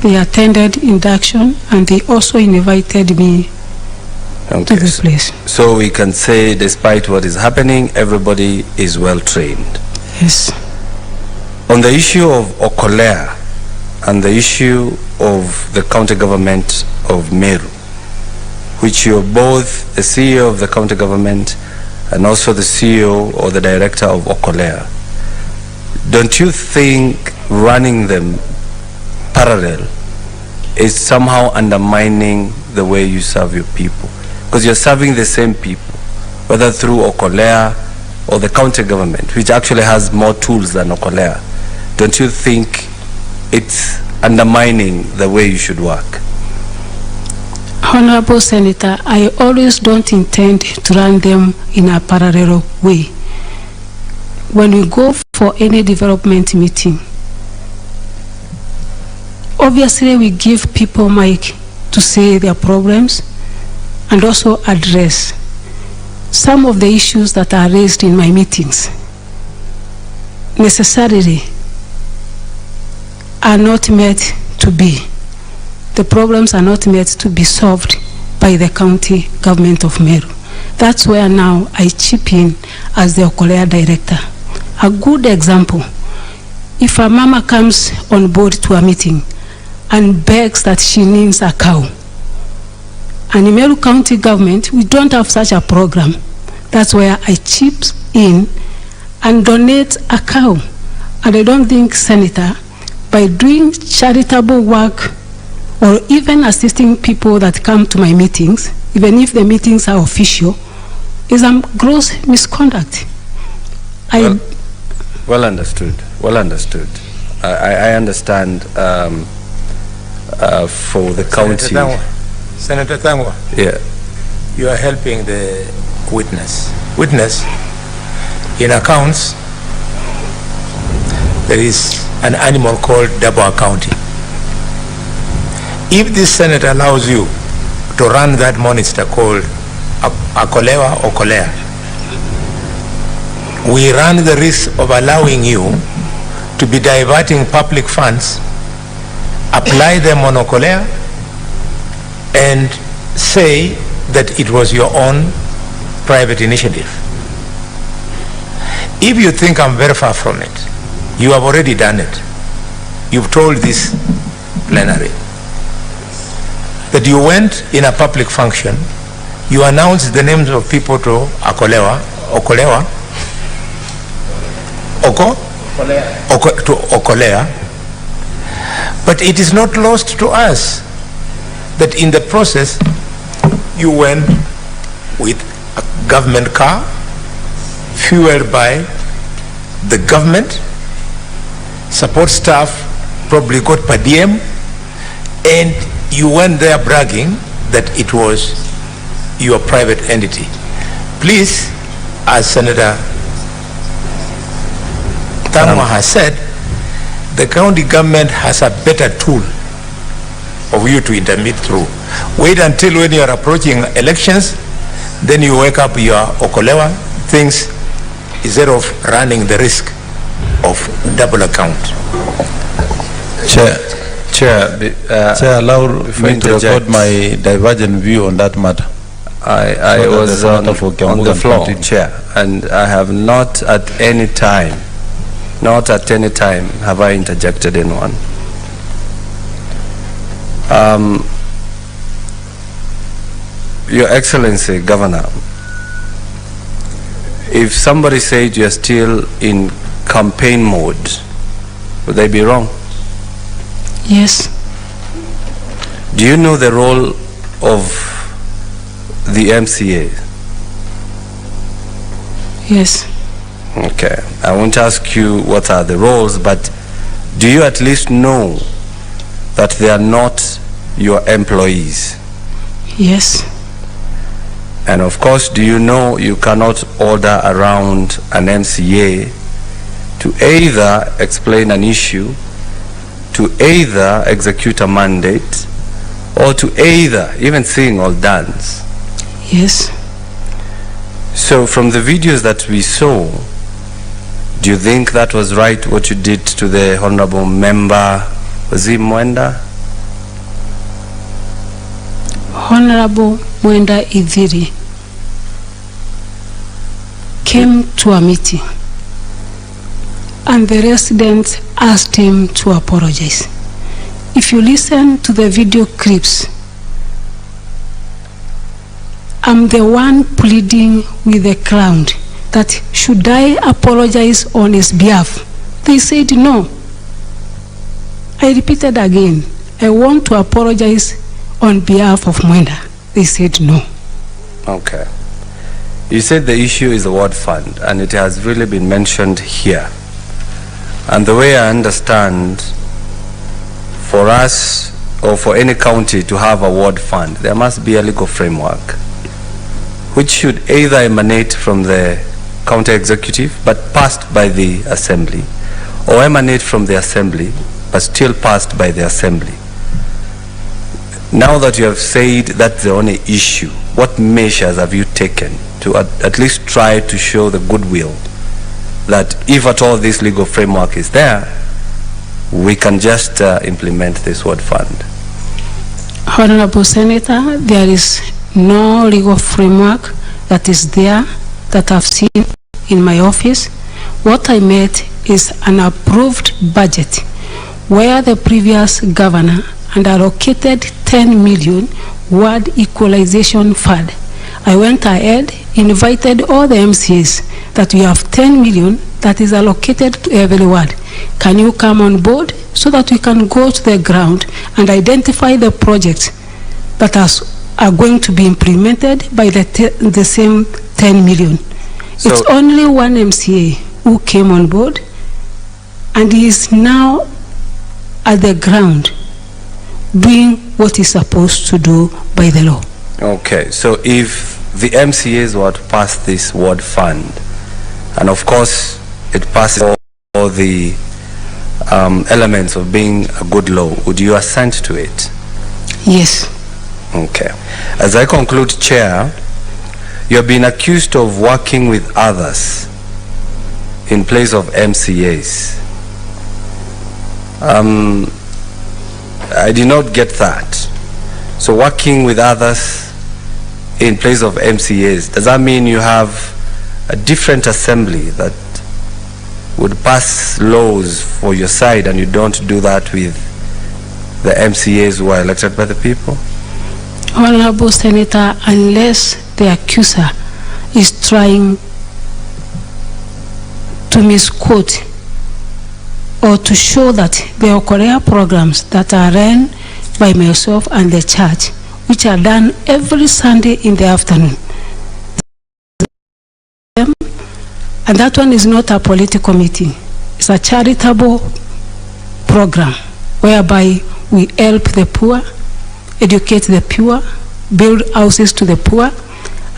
They attended induction, and they also invited me to the place. So we can say, despite what is happening, everybody is well trained. Yes. On the issue of Okolea and the issue of the county government of Meru, which you're both the CEO of the county government and also the CEO or the director of Okolea, don't you think running them parallel is somehow undermining the way you serve your people? Because you're serving the same people, whether through Okolea or the county government, which actually has more tools than Okolea. Don't you think it's undermining the way you should work? Honorable Senator, I always don't intend to run them in a parallel way. When we go for any development meeting, Obviously, we give people mic to say their problems and also address some of the issues that are raised in my meetings. Necessarily are not meant to be. The problems are not meant to be solved by the county government of Meru. That's where now I chip in as the Okolea director. A good example, if a mama comes on board to a meeting and begs that she needs a cow, and in Meru County government, we don't have such a program. That's where I chip in and donate a cow. And I don't think, Senator, by doing charitable work or even assisting people that come to my meetings, even if the meetings are official, is a gross misconduct. Well understood. Well understood. I understand for the county. Senator Tangwa. Yeah. You are helping the witness. Witness, in accounts, there is an animal called double accounting. If this senator allows you to run that monster called Akolewa or Kolea, we run the risk of allowing you to be diverting public funds, apply them on Okolea, and say that it was your own private initiative. If you think I'm very far from it, you have already done it. You've told this plenary that you went in a public function, you announced the names of people to Okolea, but it is not lost to us that in the process you went with a government car fueled by the government, support staff probably got per diem, and you went there bragging that it was your private entity. Please, as Senator Tangwa has said, the county government has a better tool of you to intermit through. Wait until when you are approaching elections, then you wake up your Okolewa things instead of running the risk of double account. Chair, allow me to record my divergent view on that matter. I was on the floor, Chair, and I have not at any time have I interjected anyone. Your Excellency, Governor, if somebody said you're still in campaign mode, would they be wrong? Yes. Do you know the role of the MCA? Yes. Okay. I won't ask you what are the roles, but do you at least know that they are not your employees? Yes. And of course, do you know you cannot order around an MCA to either explain an issue, to either execute a mandate, or to either even sing or dance? Yes. So from the videos that we saw, do you think that was right what you did to the Honorable Member, was he Mwenda? Honorable Mwenda Idhiri came to a meeting and the residents asked him to apologize. If you listen to the video clips, I'm the one pleading with the crowd that should I apologize on his behalf? They said no. I repeated again, I want to apologize on behalf of Mwenda. They said no. Okay. You said the issue is the ward fund, and it has really been mentioned here. And the way I understand, for us or for any county to have a ward fund, there must be a legal framework which should either emanate from the county executive but passed by the assembly, or emanate from the assembly but still passed by the Assembly. Now that you have said that's the only issue, what measures have you taken to at least try to show the goodwill that if at all this legal framework is there, we can just implement this word fund? Honorable Senator, there is no legal framework that is there that I've seen in my office. What I met is an approved budget where the previous governor had allocated 10 million ward equalization fund. I went ahead, invited all the MCAs that we have 10 million that is allocated to every ward. Can you come on board so that we can go to the ground and identify the projects that are going to be implemented by the same 10 million? So it's only one MCA who came on board, and he is now at the ground doing what he's supposed to do by the law. Okay, so if the MCAs were to pass this ward fund, and of course it passes all the elements of being a good law, would you assent to it? Yes. Okay. As I conclude, Chair, you have been accused of working with others in place of MCAs. I did not get that. So working with others in place of MCAs, does that mean you have a different assembly that would pass laws for your side and you don't do that with the MCAs who are elected by the people? Honorable Senator, unless the accuser is trying to misquote or to show that the Okorea programs that are run by myself and the church, which are done every Sunday in the afternoon, and that one is not a political meeting, it's a charitable program whereby we help the poor, educate the poor, build houses to the poor.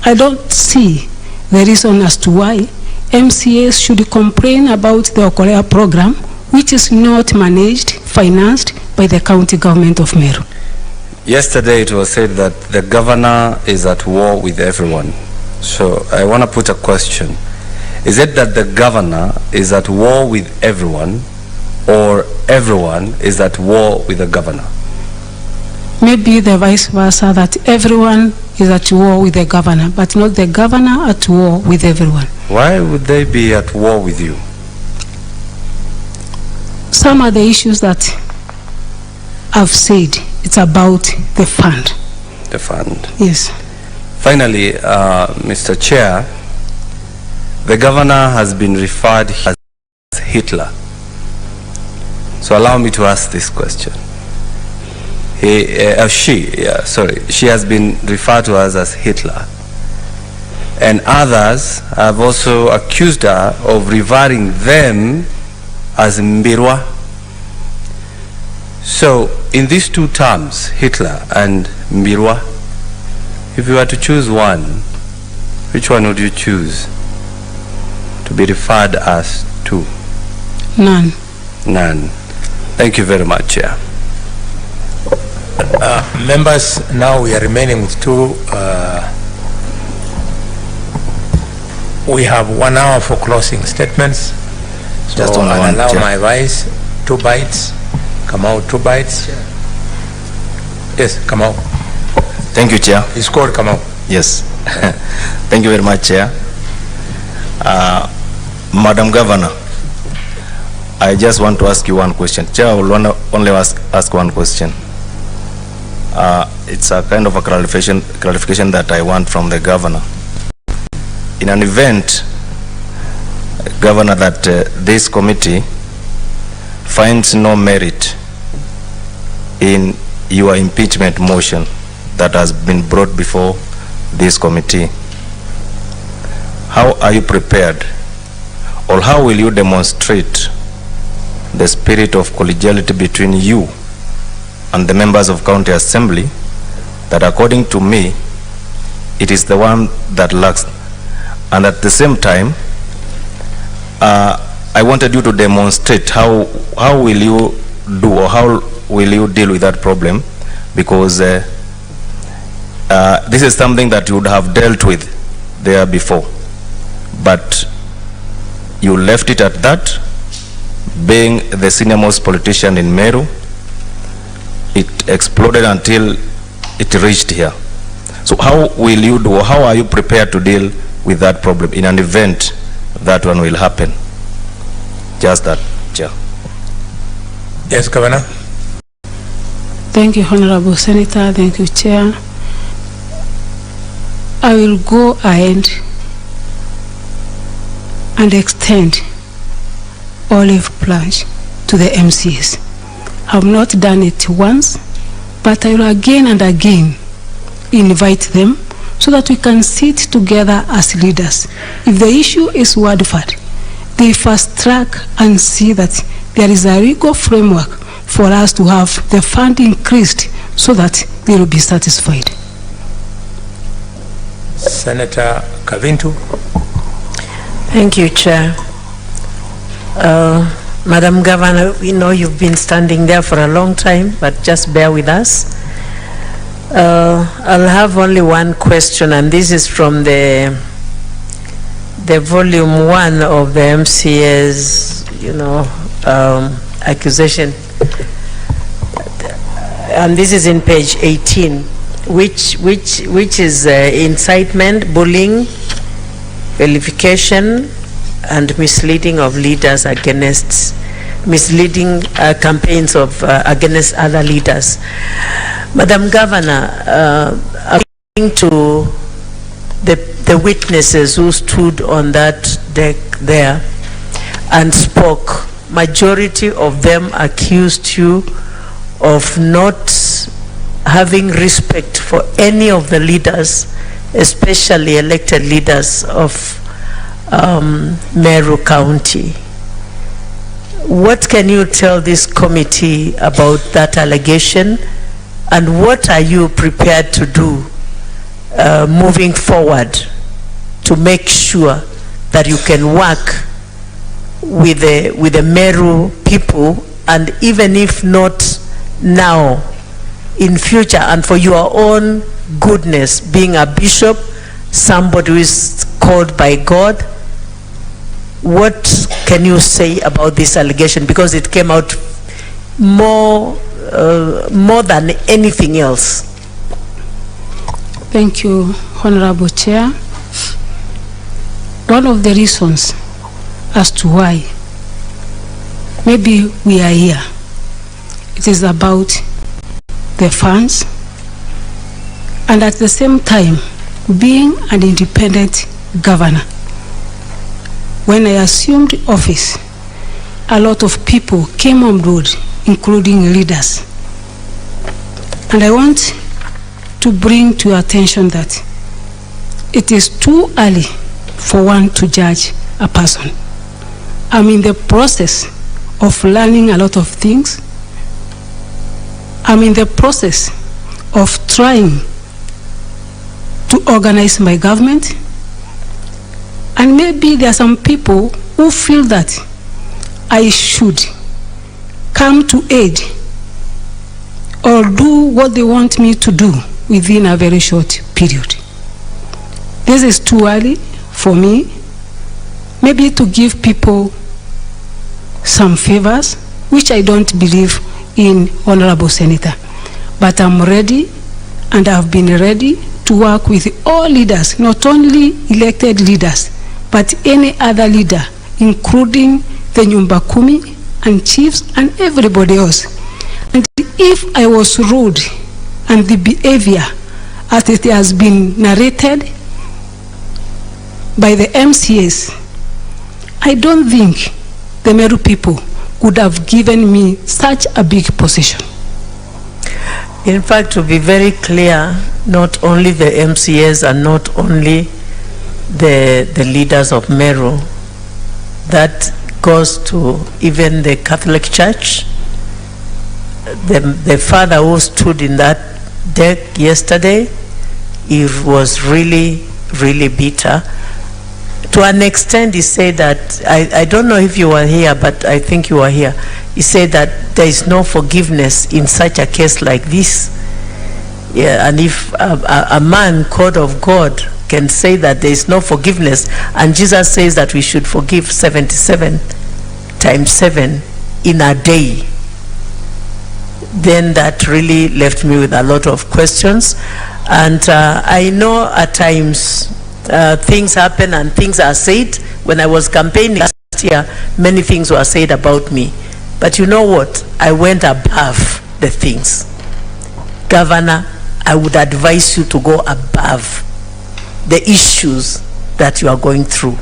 I don't see the reason as to why MCAs should complain about the Okorea program, which is not managed, financed by the county government of Meru. Yesterday it was said that the governor is at war with everyone. So I want to put a question. Is it that the governor is at war with everyone, or everyone is at war with the governor? Maybe the vice versa, that everyone is at war with the governor, but not the governor at war with everyone. Why would they be at war with you? Some of the issues that I've said, it's about the fund. The fund. Yes. Finally, Mr. Chair, the governor has been referred as Hitler. So allow me to ask this question. She has been referred to as Hitler. And others have also accused her of revering them as Mbirwa. So in these two terms, Hitler and Mbirwa, if you were to choose one, which one would you choose to be referred as to? None. None. Thank you very much, Chair. Members, now we are remaining with two. We have 1 hour for closing statements. So Just on I'll one, allow Chair. my vice 2 bites. Come out 2 bites. Yes, come out. Thank you, Chair. It's called come out. Yes. Thank you very much, Chair. Madam Governor, I just want to ask you one question. Chair, I will only ask one question. It's a kind of a clarification that I want from the Governor. In an event, Governor, that this committee finds no merit in your impeachment motion that has been brought before this committee, how are you prepared, or how will you demonstrate the spirit of collegiality between you and the members of County Assembly, that according to me, it is the one that lacks? And at the same time, I wanted you to demonstrate how will you do, or how will you deal with that problem? Because this is something that you would have dealt with there before, but you left it at that. Being the senior-most politician in Meru, it exploded until it reached here. So how will you do, or how are you prepared to deal with that problem in an event that one will happen? Just that, Chair. Yes, Governor. Thank you, Honorable Senator. Thank you, Chair. I will go ahead and extend olive branch to the MCs. I have not done it once, but I will again and again invite them so that we can sit together as leaders. If the issue is word fund, they fast track and see that there is a legal framework for us to have the fund increased so that they will be satisfied. Senator Kavintu. Thank you, Chair. Madam Governor, we know you've been standing there for a long time, but just bear with us. I'll have only one question, and this is from the volume 1 of the MCA's, accusation. And this is in page 18, which is incitement, bullying, vilification, and misleading of leaders against, misleading campaigns of against other leaders. Madam Governor, according to the witnesses who stood on that deck there and spoke, majority of them accused you of not having respect for any of the leaders, especially elected leaders of Meru County. What can you tell this committee about that allegation, and what are you prepared to do moving forward to make sure that you can work with the Meru people, and even if not now, in future, and for your own goodness, being a bishop, somebody who is called by God? What can you say about this allegation? Because it came out more than anything else. Thank you, Honorable Chair. One of the reasons as to why maybe we are here, it is about the funds, and at the same time being an independent governor. When I assumed office, a lot of people came on board, including leaders. And I want to bring to your attention that it is too early for one to judge a person. I'm in the process of learning a lot of things. I'm in the process of trying to organize my government. And maybe there are some people who feel that I should come to aid or do what they want me to do within a very short period. This is too early for me, maybe to give people some favors, which I don't believe in, Honorable Senator. But I'm ready, and I've been ready to work with all leaders, not only elected leaders, but any other leader, including the Nyumba Kumi and chiefs and everybody else. And if I was rude and the behavior as it has been narrated by the MCAs, I don't think the Meru people would have given me such a big position. In fact, to be very clear, not only the MCAs and not only the leaders of Meru, that goes to even the Catholic Church. The father who stood in that deck yesterday, he was really, really bitter. to an extent, he said that, I don't know if you were here, but I think you were here. He said that there is no forgiveness in such a case like this. Yeah, and if a man, called of God, can say that there is no forgiveness, and Jesus says that we should forgive 77 times 7 in a day, then that really left me with a lot of questions. And I know at times things happen and things are said. When I was campaigning last year, many things were said about me. But you know what? I went above the things. Governor, I would advise you to go above the issues that you are going through.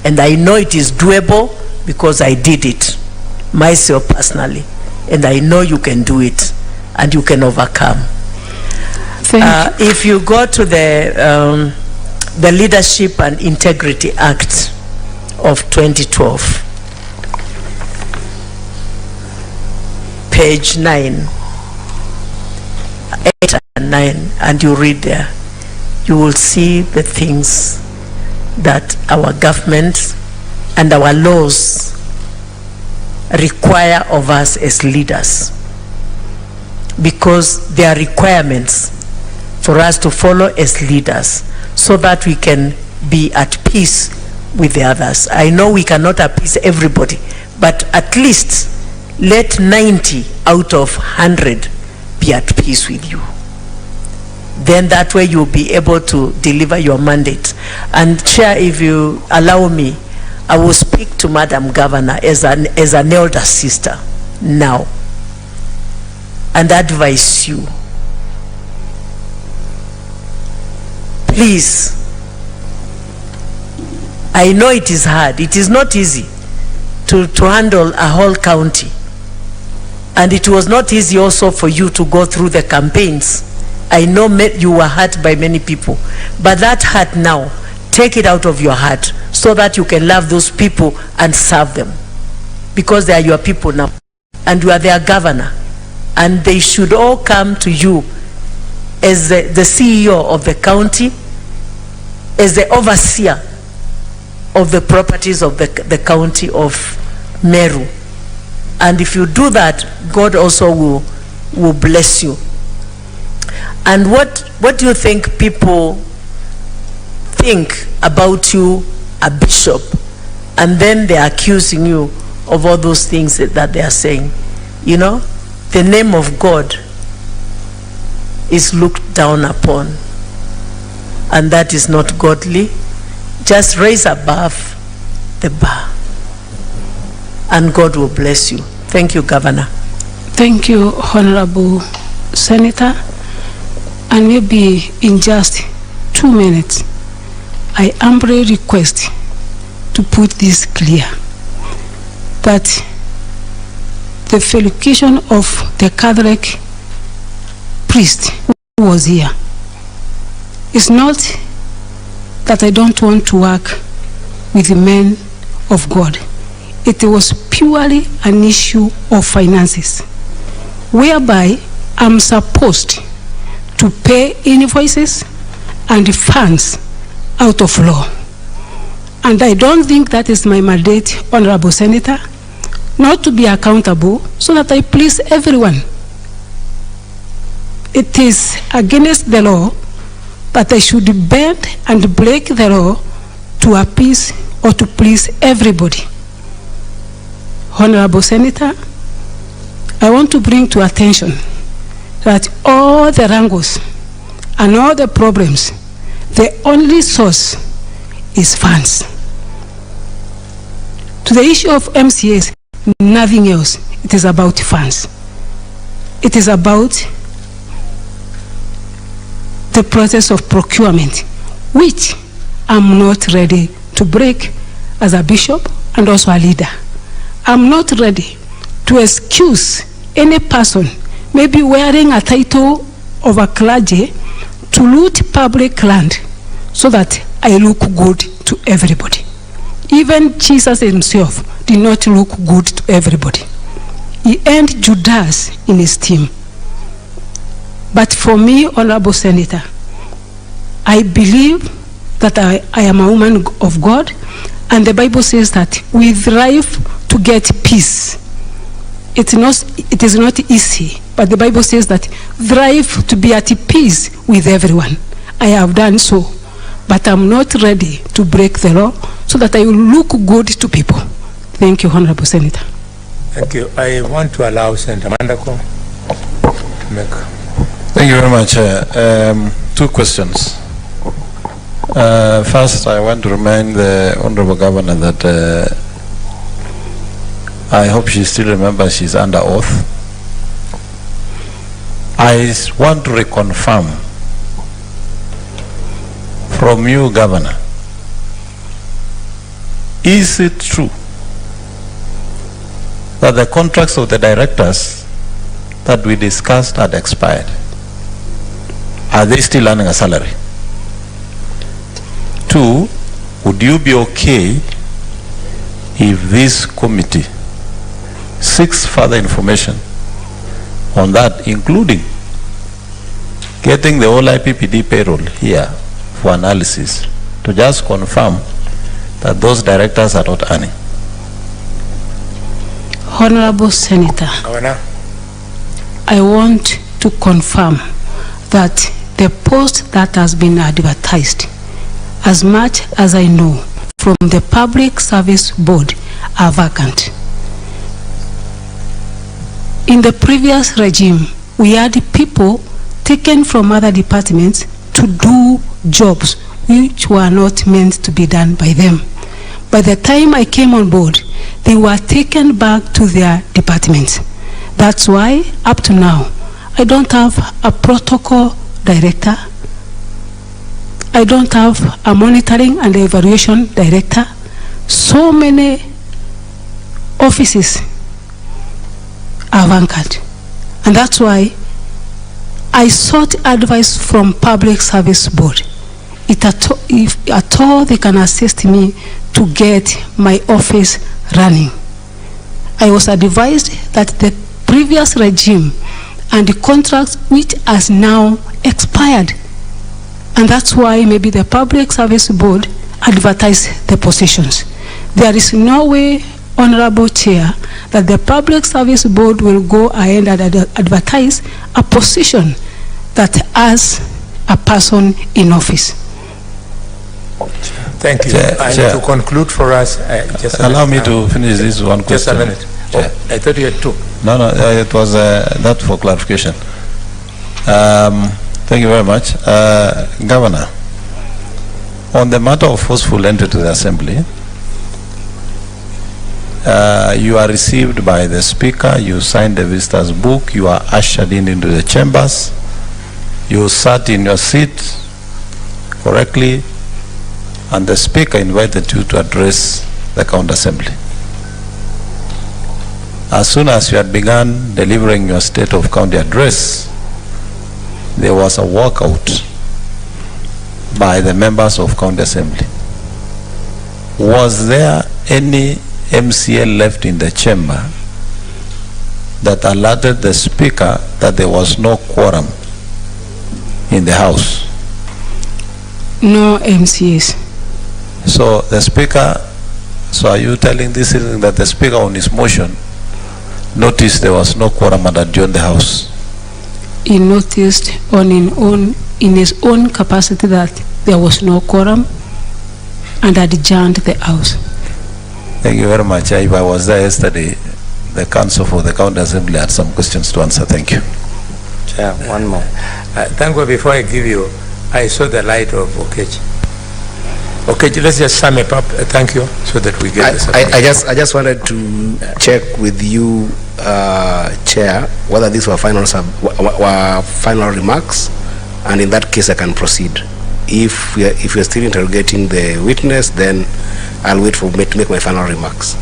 And I know it is doable because I did it myself personally. And I know you can do it and you can overcome. If you go to the Leadership and Integrity Act of 2012, page 9, 8 and 9, and you read there, you will see the things that our government and our laws require of us as leaders, because there are requirements for us to follow as leaders so that we can be at peace with the others. I know we cannot appease everybody, but at least let 90 out of 100 be at peace with you. Then that way you'll be able to deliver your mandate. And Chair, if you allow me, I will speak to Madam Governor as an elder sister now and advise you. Please, I know it is hard. It is not easy to handle a whole county. And it was not easy also for you to go through the campaigns. I know you were hurt by many people. But that hurt now, take it out of your heart so that you can love those people and serve them. Because they are your people now. And you are their governor. And they should all come to you as the CEO of the county, as the overseer of the properties of the county of Meru. And if you do that, God also will bless you. And what do you think people think about you, a bishop, and then they're accusing you of all those things that they are saying? You know, the name of God is looked down upon, and that is not godly. Just raise above the bar, and God will bless you. Thank you, Governor. Thank you, Honorable Senator. And maybe in just 2 minutes, I humbly request to put this clear, that the felicitation of the Catholic priest who was here is not that I don't want to work with the men of God. It was purely an issue of finances, whereby I'm supposed to pay invoices and funds out of law. And I don't think that is my mandate, Honorable Senator, not to be accountable so that I please everyone. It is against the law that I should bend and break the law to appease or to please everybody. Honorable Senator, I want to bring to attention that all the wrangles and all the problems, the only source is funds. To the issue of MCAs, nothing else. It is about funds. It is about the process of procurement, which I'm not ready to break as a bishop and also a leader. I'm not ready to excuse any person maybe wearing a title of a clergy to loot public land so that I look good to everybody. Even Jesus himself did not look good to everybody. He earned Judas in his team. But for me, Honorable Senator, I believe that I am a woman of God, and the Bible says that we thrive to get peace. It is not easy, but the Bible says that thrive to be at peace with everyone. I have done so, but I'm not ready to break the law so that I will look good to people. Thank you, Honorable Senator. Thank you. I want to allow Senator Mandago to make. Thank you very much. Two questions. First, I want to remind the Honorable Governor that I hope she still remembers she's under oath. I want to reconfirm from you, Governor, is it true that the contracts of the directors that we discussed had expired? Are they still earning a salary? Two, would you be okay if this committee seeks further information on that, including getting the whole IPPD payroll here for analysis to just confirm that those directors are not earning? Honorable Senator, I want to confirm that the post that has been advertised, as much as I know from the Public Service Board, are vacant. In the previous regime, we had people taken from other departments to do jobs which were not meant to be done by them. By the time I came on board, they were taken back to their departments. That's why, up to now, I don't have a protocol director. I don't have a monitoring and evaluation director. So many offices are vacant. And that's why I sought advice from Public Service Board. If at all they can assist me to get my office running. I was advised that the previous regime and the contract which has now expired. And that's why maybe the Public Service Board advertised the positions. There is no way, Honorable Chair, that the Public Service Board will go ahead and advertise a position that has a person in office. Thank you. Chair. To conclude for us, just allow me to finish this one just question. Just a minute. Oh, I thought you had two. No, it was that for clarification. Thank you very much. Governor, on the matter of forceful entry to the Assembly, you are received by the Speaker, you signed the visitor's book, you are ushered into the chambers, you sat in your seat correctly, and the Speaker invited you to address the County Assembly. As soon as you had begun delivering your State of County address, there was a walkout by the members of County Assembly. Was there any MCA left in the chamber that alerted the Speaker that there was no quorum in the House? No MCAs. So the Speaker, so are you telling this evening that the Speaker on his motion noticed there was no quorum and adjourned the House? He noticed in his own capacity that there was no quorum and adjourned the House. Thank you very much. If I was there yesterday, the Council for the County Assembly had some questions to answer. Thank you. Chair, one more. Thank you. Before I give you, I saw the light of Okechi. Okay, let's just sum it up. Thank you, so that we get this. I just wanted to check with you, Chair, whether these were final remarks, and in that case I can proceed. If you're still interrogating the witness, then I'll wait for me to make my final remarks.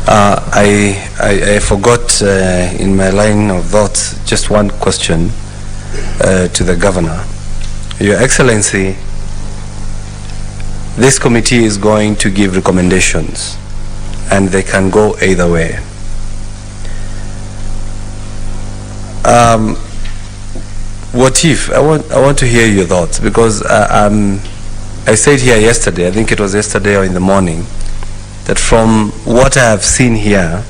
I forgot in my line of thoughts just one question to the Governor. Your Excellency, this committee is going to give recommendations, and they can go either way. what if, I want to hear your thoughts, because I said here yesterday, I think it was yesterday or in the morning, that from what I have seen here,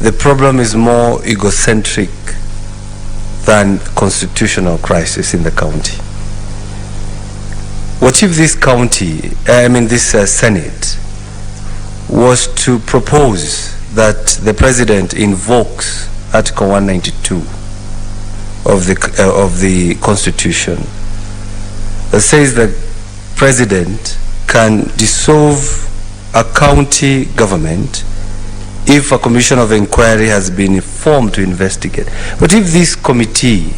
the problem is more egocentric than constitutional crisis in the county. What if this county, this Senate, was to propose that the President invokes Article 192 of the Constitution that says that President can dissolve a county government if a commission of inquiry has been formed to investigate? But if this committee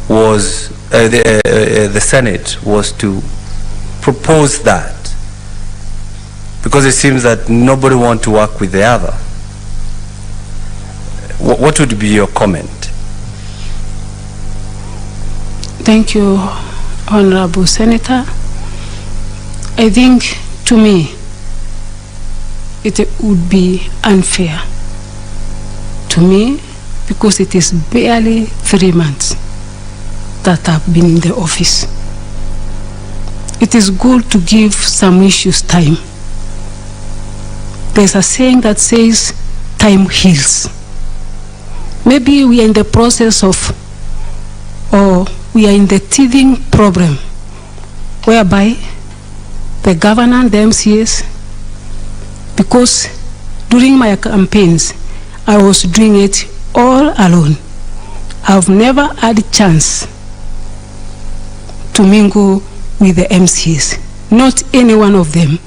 was, the Senate was to propose that, because it seems that nobody wants to work with the other, what would be your comment? Thank you, Honorable Senator. I think, to me, it would be unfair to me, because it is barely 3 months that I've been in the office. It is good to give some issues time. There's a saying that says, time heals. Maybe we are in the process of, or we are in the teething problem, whereby the governor and the MCAs, because during my campaigns, I was doing it all alone. I've never had a chance to mingle with the MCAs, not any one of them.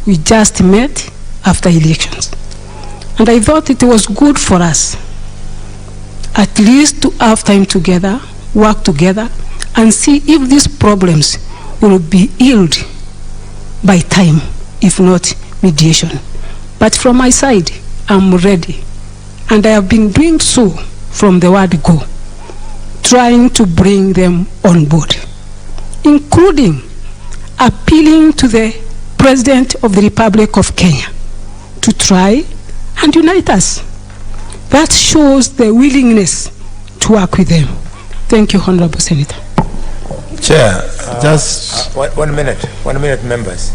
We just met after elections. And I thought it was good for us at least to have time together, work together, and see if these problems will be healed by time, if not mediation. But from my side, I'm ready. And I have been doing so from the word go, trying to bring them on board, including appealing to the President of the Republic of Kenya to try and unite us. That shows the willingness to work with them. Thank you, Honorable Senator. Chair, just 1 minute, members.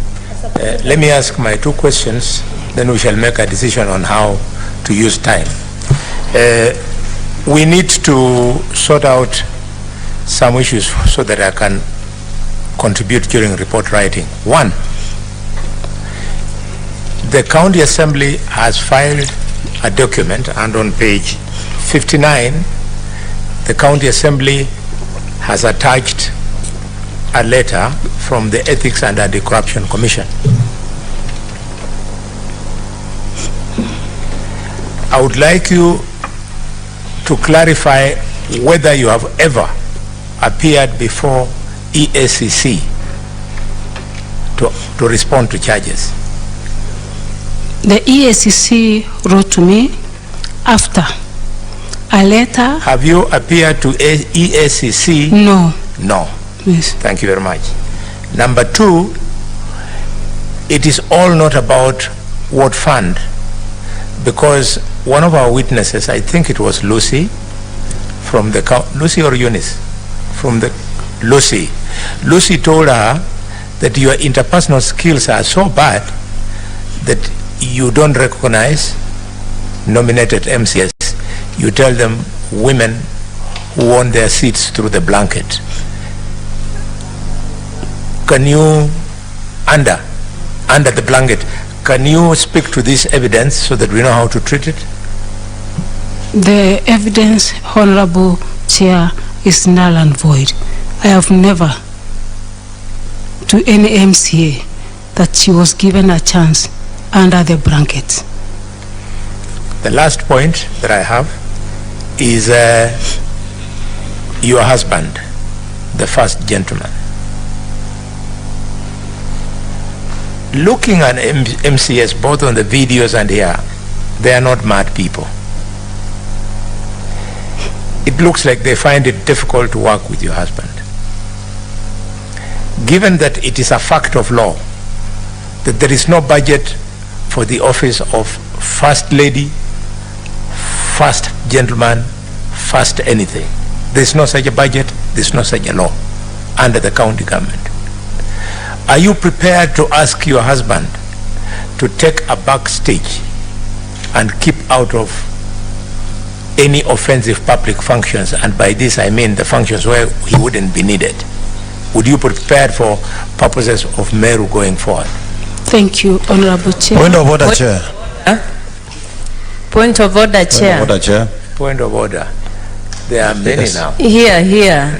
Let me ask my 2 questions, then we shall make a decision on how to use time. We need to sort out some issues so that I can contribute during report writing. 1, the County Assembly has filed a document, and on page 59, the County Assembly has attached a letter from the Ethics and Anti-Corruption Commission. I would like you to clarify whether you have ever appeared before EACC to respond to charges. The EACC wrote to me after a letter. Have you appeared to EACC? No. No. Yes. Thank you very much. Number 2, it is all not about what fund, because one of our witnesses, I think it was Lucy, from the, Lucy or Eunice? From the, Lucy. Lucy told her that your interpersonal skills are so bad that you don't recognize nominated MCS. You tell them women who won their seats through the blanket. Can you, under the blanket, can you speak to this evidence so that we know how to treat it? The evidence, Honorable Chair, is null and void. I have never, to any MCA, that she was given a chance under the blanket. The last point that I have is your husband, the first gentleman. Looking at MCS, both on the videos and here, they are not mad people. It looks like they find it difficult to work with your husband. Given that it is a fact of law that there is no budget for the office of First Lady, First Gentleman, First anything. There's no such a budget, there's no such a law under the county government. Are you prepared to ask your husband to take a back stage and keep out of any offensive public functions? And by this I mean the functions where he wouldn't be needed. Would you prepare for purposes of Meru going forward? Thank you, Honorable Chair. Point of order, Chair. Point of order, Chair. Point of order, Chair. Point of order. There are many now. Here.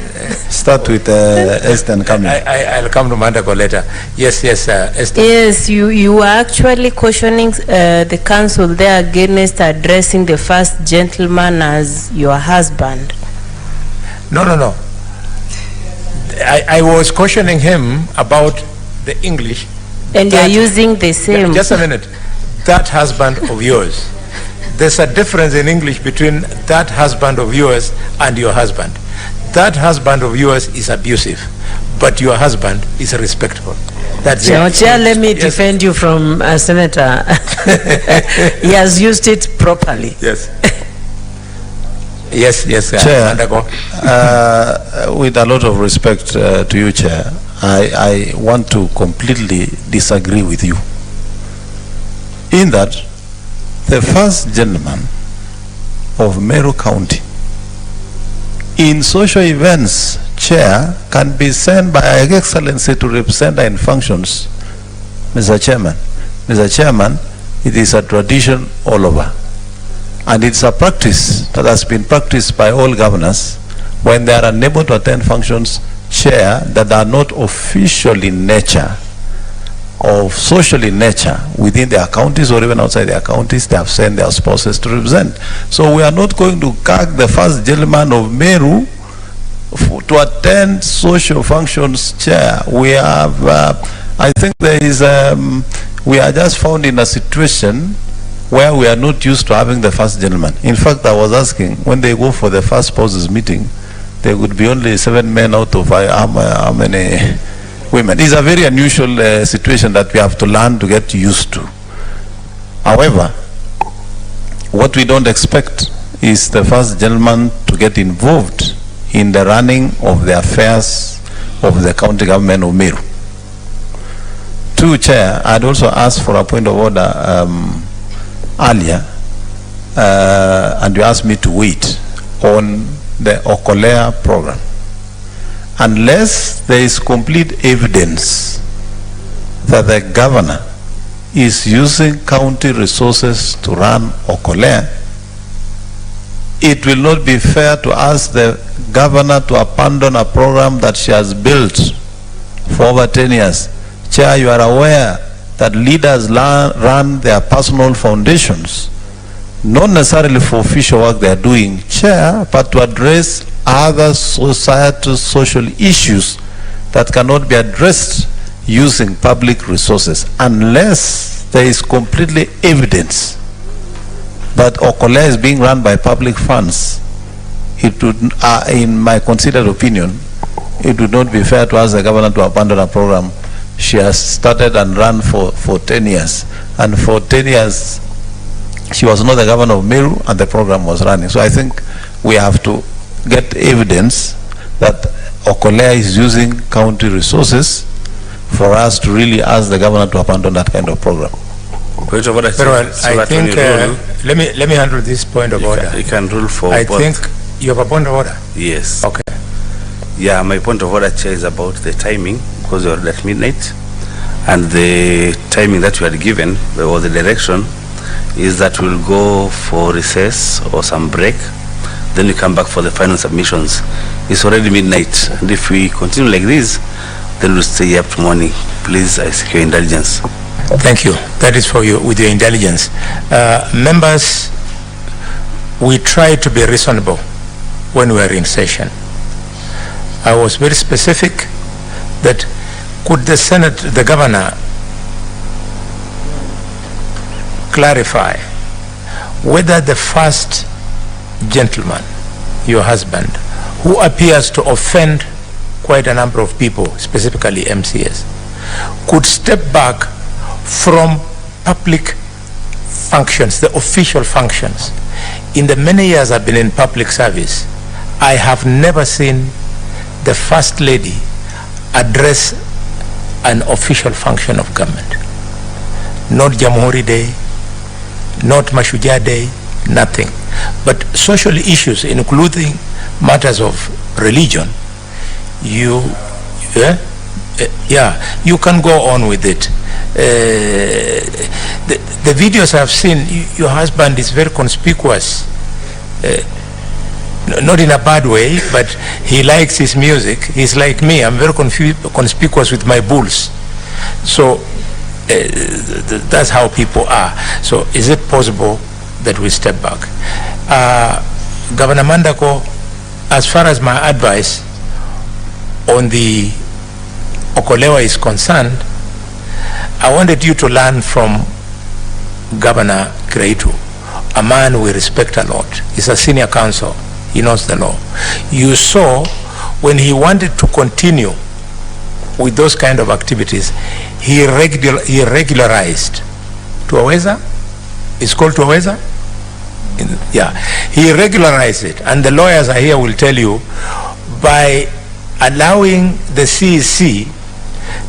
Start with Esther coming. I'll come to Mandago later. Yes, Esther. Yes, you are actually cautioning the council there against addressing the first gentleman as your husband. No. I was cautioning him about the English. And you're using the same. Just a minute. That husband of yours. There's a difference in English between that husband of yours and your husband. That husband of yours is abusive, but your husband is respectful. That's it. Chair, let me defend you from Senator. He has used it properly. Yes. Yes, Chair, with a lot of respect to you, Chair, I want to completely disagree with you. In that, the first gentleman of Meru County in social events, Chair, can be sent by Her Excellency to represent her in functions. Mr. Chairman, it is a tradition all over. And it's a practice that has been practiced by all governors when they are unable to attend functions, Chair, that are not official in nature or social in nature within their counties or even outside their counties. They have sent their spouses to represent. So we are not going to gag the first gentleman of Meru to attend social functions, Chair. We have, I think there is, we are just found in a situation where we are not used to having the first gentleman. In fact, I was asking, when they go for the first spouses meeting, there would be only 7 men out of how many women. It's a very unusual situation that we have to learn to get used to. However, what we don't expect is the first gentleman to get involved in the running of the affairs of the county government of Meru. 2, Chair, I'd also asked for a point of order earlier, and you asked me to wait on the Okolea program. Unless there is complete evidence that the governor is using county resources to run Okolea, it will not be fair to ask the governor to abandon a program that she has built for over 10 years. Chair, you are aware that leaders run their personal foundations, not necessarily for official work they are doing, Chair, but to address other societal social issues that cannot be addressed using public resources. Unless there is completely evidence that Okolea is being run by public funds, it would, in my considered opinion, it would not be fair to ask the governor to abandon a program she has started and run for 10 years. And for 10 years, she was not the governor of Meru and the program was running. So I think we have to get evidence that Okolea is using county resources for us to really ask the governor to abandon that kind of program. Point of order. Very well. I think, let me handle this point of order. You can rule for I both. think you have a point of order? Yes. Okay. Yeah, my point of order, Chair, is about the timing, because we are at midnight, and the timing that we had given, or the direction, is that we'll go for recess or some break, then we come back for the final submissions. It's already midnight, and if we continue like this, then we'll stay up to morning. Please, I seek your indulgence. Thank you. That is for you, with your intelligence. Members, we try to be reasonable when we are in session. I was very specific that could the Senate, the governor, clarify whether the first gentleman, your husband, who appears to offend quite a number of people, specifically MCS, could step back from public functions, the official functions. In the many years I've been in public service, I have never seen the First Lady address an official function of government. Not Jamhuri Day, not Mashujaa Day, nothing. But social issues, including matters of religion, you can go on with it. The videos I've seen, your husband is very conspicuous. Not in a bad way, but he likes his music. He's like me. I'm very conspicuous with my bulls. So that's how people are. So is it possible that we step back? Governor Mandago, as far as my advice on the Okolewa is concerned, I wanted you to learn from Governor Kreitu, a man we respect a lot. He's a senior counsel. He knows the law. You saw when he wanted to continue with those kind of activities, he regularized. Tuaweza? It's called Tuaweza? Yeah. He regularized it. And the lawyers are here will tell you, by allowing the CEC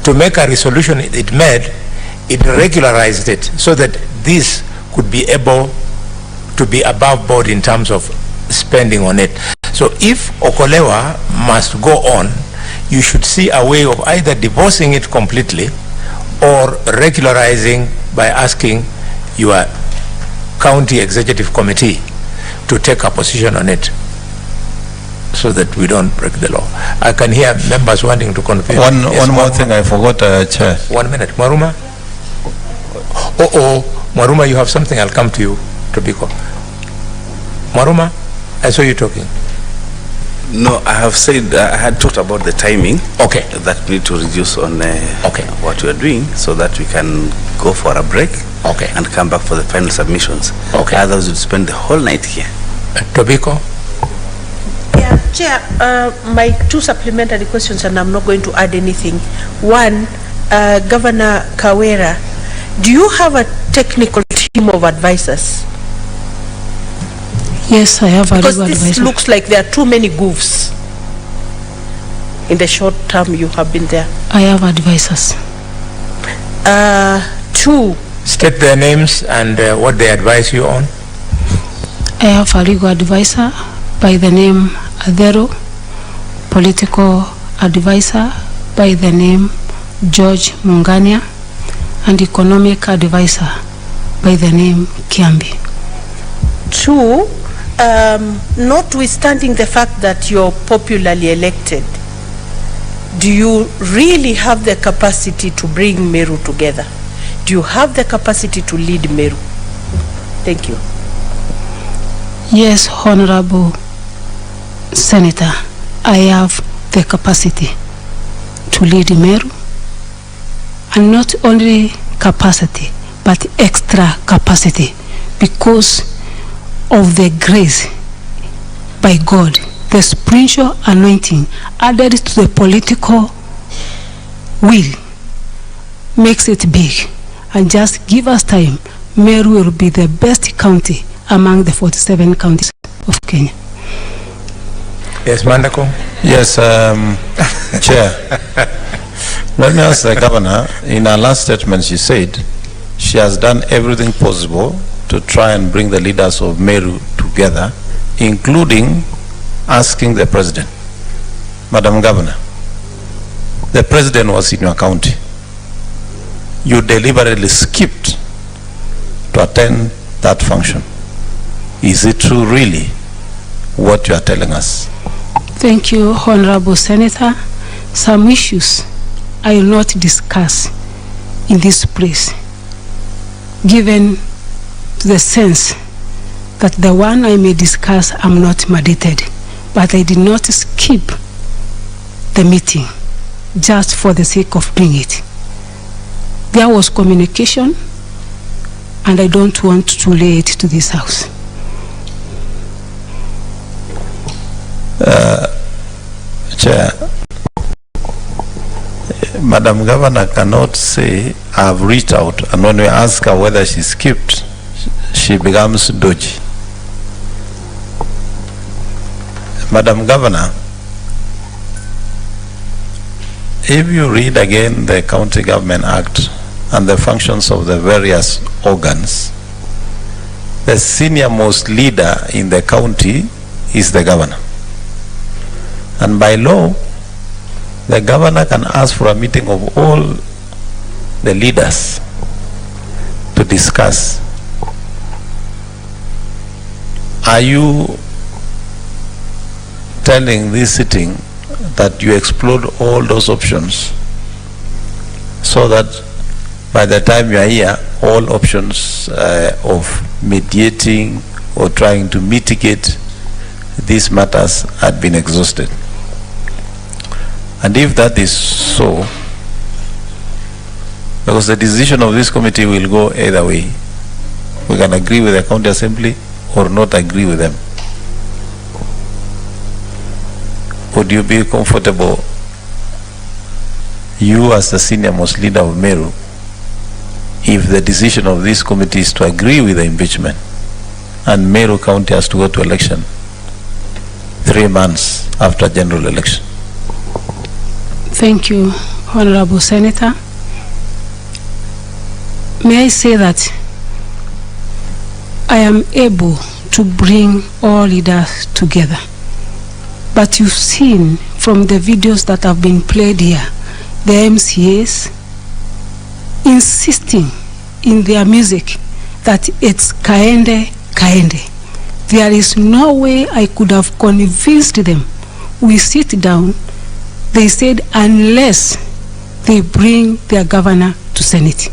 to make a resolution it made, it regularized it so that this could be able to be above board in terms of spending on it. So if Okolewa must go on, you should see a way of either divorcing it completely or regularizing by asking your county executive committee to take a position on it so that we don't break the law. I can hear members wanting to confirm. One more thing I forgot, Chair. 1 minute. Mwaruma? Mwaruma, you have something. I'll come to you, Tobiko. Mwaruma, I saw you talking. No, I have said, I had talked about the timing. Okay. That we need to reduce on what we are doing so that we can go for a break. Okay. And come back for the final submissions. Okay. Otherwise we'll spend the whole night here. Tobiko? Yeah, Chair, my two supplementary questions, and I'm not going to add anything. One, Governor Kawira, do you have a technical team of advisors? Yes, I have a legal advisor. Because this looks like there are too many goofs in the short term you have been there. I have advisors. Two. State their names and what they advise you on. I have a legal advisor by the name Adero, political advisor by the name George Mungania, and economic advisor by the name Kiambi. Two, notwithstanding the fact that you're popularly elected, do you really have the capacity to bring Meru together? Do you have the capacity to lead Meru? Thank you. Yes, Honorable Senator, I have the capacity to lead Meru, and not only capacity, but extra capacity, because of the grace by God, the spiritual anointing added to the political will makes it big. And just give us time, Meru will be the best county among the 47 counties of Kenya. Yes, Mandago? Yes, Chair. Let me ask the Governor, in her last statement she said she has done everything possible to try and bring the leaders of Meru together, including asking the President. Madam Governor, the President was in your county. You deliberately skipped to attend that function. Is it true really what you are telling us? Thank you, Honorable Senator. Some issues I will not discuss in this place, given the sense that the one I may discuss I'm not mandated, but I did not skip the meeting just for the sake of doing it. There was communication, and I don't want to relay it to this House. Chair, Madam Governor cannot say I've reached out, and when we ask her whether she skipped, she becomes dodgy. Madam Governor, if you read again the County Government Act and the functions of the various organs, the senior most leader in the county is the governor. And by law, the governor can ask for a meeting of all the leaders to discuss. Are you telling this sitting that you explored all those options so that by the time you are here, all options of mediating or trying to mitigate these matters had been exhausted? And if that is so, because the decision of this committee will go either way, we can agree with the county assembly or not agree with them. Would you be comfortable, you as the senior most leader of Meru, if the decision of this committee is to agree with the impeachment and Meru County has to go to election 3 months after general election? Thank you, Honorable Senator. May I say that I am able to bring all leaders together. But you've seen from the videos that have been played here, the MCAs insisting in their music that it's Kaende, Kaende. There is no way I could have convinced them. We sit down, they said unless they bring their governor to Senate.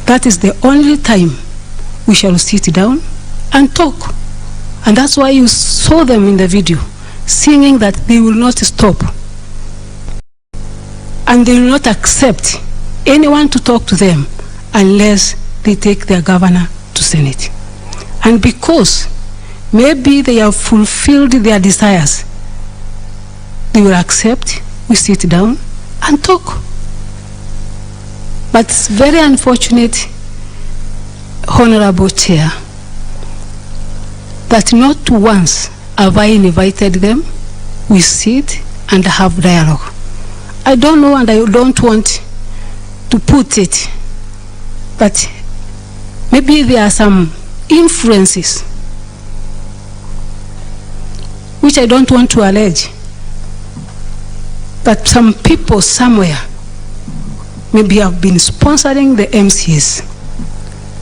That is the only time we shall sit down and talk. And that's why you saw them in the video singing that they will not stop. And they will not accept anyone to talk to them unless they take their governor to Senate. And because maybe they have fulfilled their desires, they will accept, we sit down and talk. But it's very unfortunate, Honorable Chair, that not once have I invited them, we sit and have dialogue. I don't know and I don't want to put it, but maybe there are some influences which I don't want to allege, but some people somewhere maybe have been sponsoring the MCs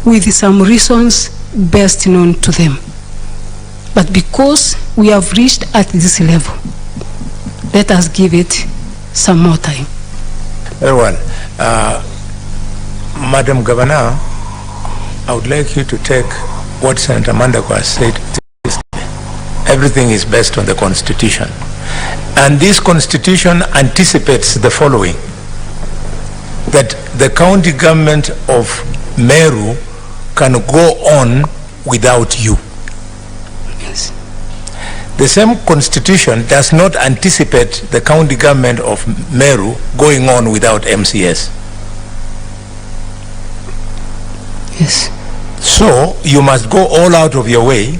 with some reasons best known to them. But because we have reached at this level, let us give it some more time. Very well. Madam Governor, I would like you to take what Senator Mandago has said. Everything is based on the Constitution. And this Constitution anticipates the following: that the county government of Meru can go on without you. Yes. The same Constitution does not anticipate the county government of Meru going on without MCS. Yes. So you must go all out of your way,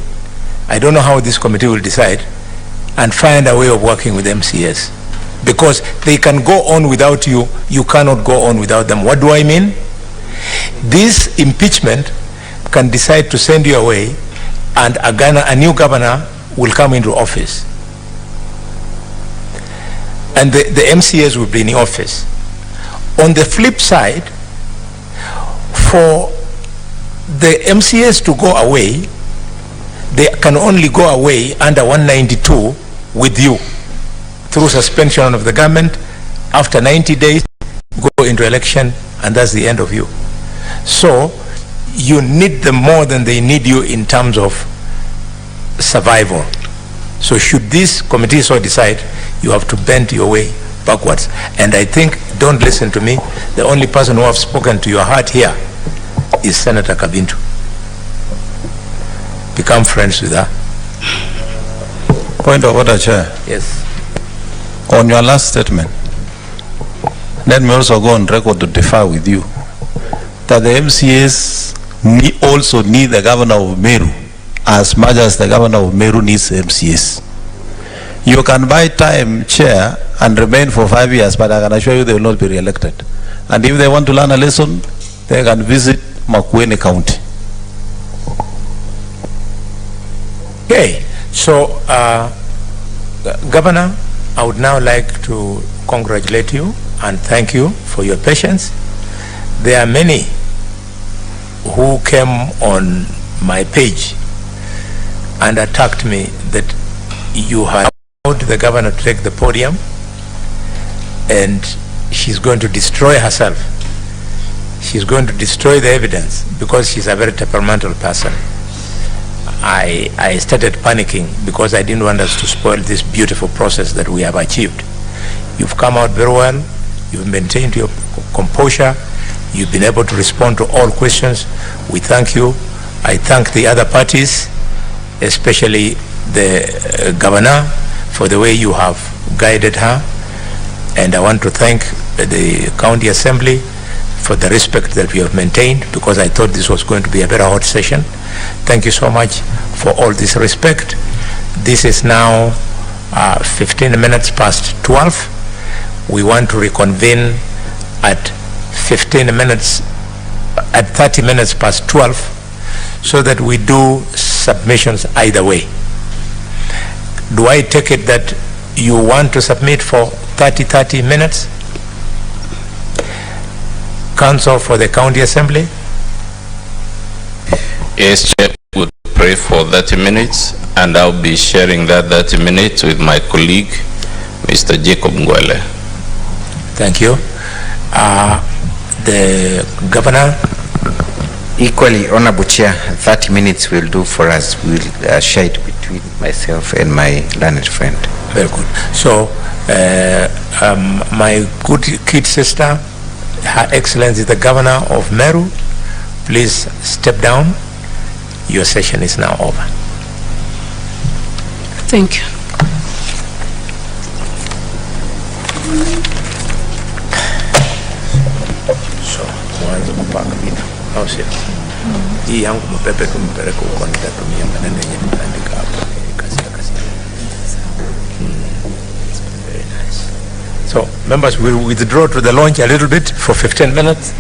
I don't know how this committee will decide, and find a way of working with MCS. Because they can go on without you, you cannot go on without them. What do I mean? This impeachment can decide to send you away, and a new governor will come into office. And the MCAs will be in office. On the flip side, for the MCAs to go away, they can only go away under 192 with you, through suspension of the government. After 90 days, go into election, and that's the end of you. So you need them more than they need you in terms of survival. So should this committee so decide, you have to bend your way backwards. And I think, don't listen to me, the only person who have spoken to your heart here is Senator Kabintu. Become friends with her. Point of order, Chair. Yes. On your last statement, let me also go on record to differ with you that the MCAs also need the governor of Meru as much as the governor of Meru needs the MCAs. You can buy time, Chair, and remain for 5 years, but I can assure you they will not be re-elected. And if they want to learn a lesson, they can visit Makueni County. Okay, so Governor, I would now like to congratulate you and thank you for your patience. There are many who came on my page and attacked me that you had allowed the governor to take the podium and she's going to destroy herself. She's going to destroy the evidence because she's a very temperamental person. I started panicking because I didn't want us to spoil this beautiful process that we have achieved. You've come out very well. You've maintained your composure. You've been able to respond to all questions. We thank you. I thank the other parties, especially the governor, for the way you have guided her. And I want to thank the county assembly for the respect that we have maintained, because I thought this was going to be a very hot session. Thank you so much for all this respect. This is now 15 minutes past 12. We want to reconvene at 30 minutes past 12, so that we do submissions either way. Do I take it that you want to submit for 30 minutes? Council for the County Assembly? Yes, Chair, would pray for 30 minutes, and I'll be sharing that 30 minutes with my colleague, Mr. Jacob Ngwele. Thank you. The Governor? Equally, Honorable Chair, 30 minutes will do for us. We'll share it between myself and my learned friend. Very good. So, my good kid sister, Her Excellency the Governor of Meru, please step down. Your session is now over. Thank you. So, mwanzo kupanga vitu. Au sio? Hii yangu mpepe kumpeleka huko, nitatumia maneno yenye nitaandika hapo. Very nice. So, members will withdraw to the lounge a little bit for 15 minutes.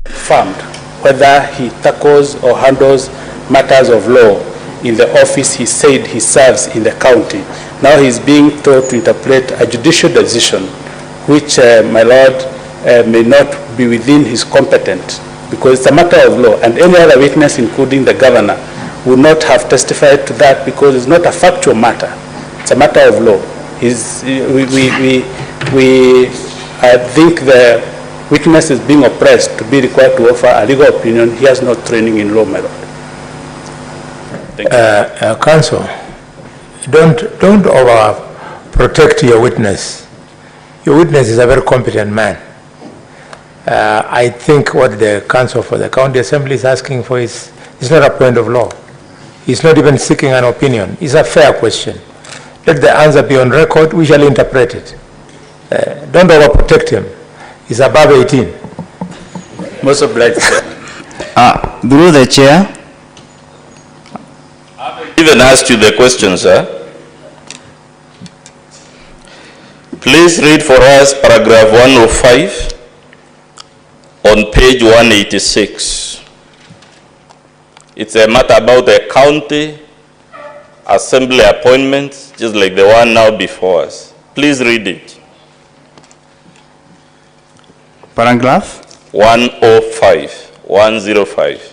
Confirmed whether he tackles or handles matters of law in the office he said he serves in the county. Now he is being told to interpret a judicial decision which, my lord, may not be within his competence, because it's a matter of law, and any other witness, including the governor, would not have testified to that because it's not a factual matter. It's a matter of law. We think the witness is being oppressed to be required to offer a legal opinion. He has no training in law, my lord. Counsel, don't overprotect your witness. Your witness is a very competent man. I think what the Council for the County Assembly is asking for is not a point of law. He's not even seeking an opinion. It's a fair question. Let the answer be on record. We shall interpret it. Don't overprotect him. He's above 18. Most obliged, sir. Through the chair. Even asked you the question, sir. Please read for us paragraph 105 on page 186. It's a matter about the county assembly appointments, just like the one now before us. Please read it. Paragraph? 105.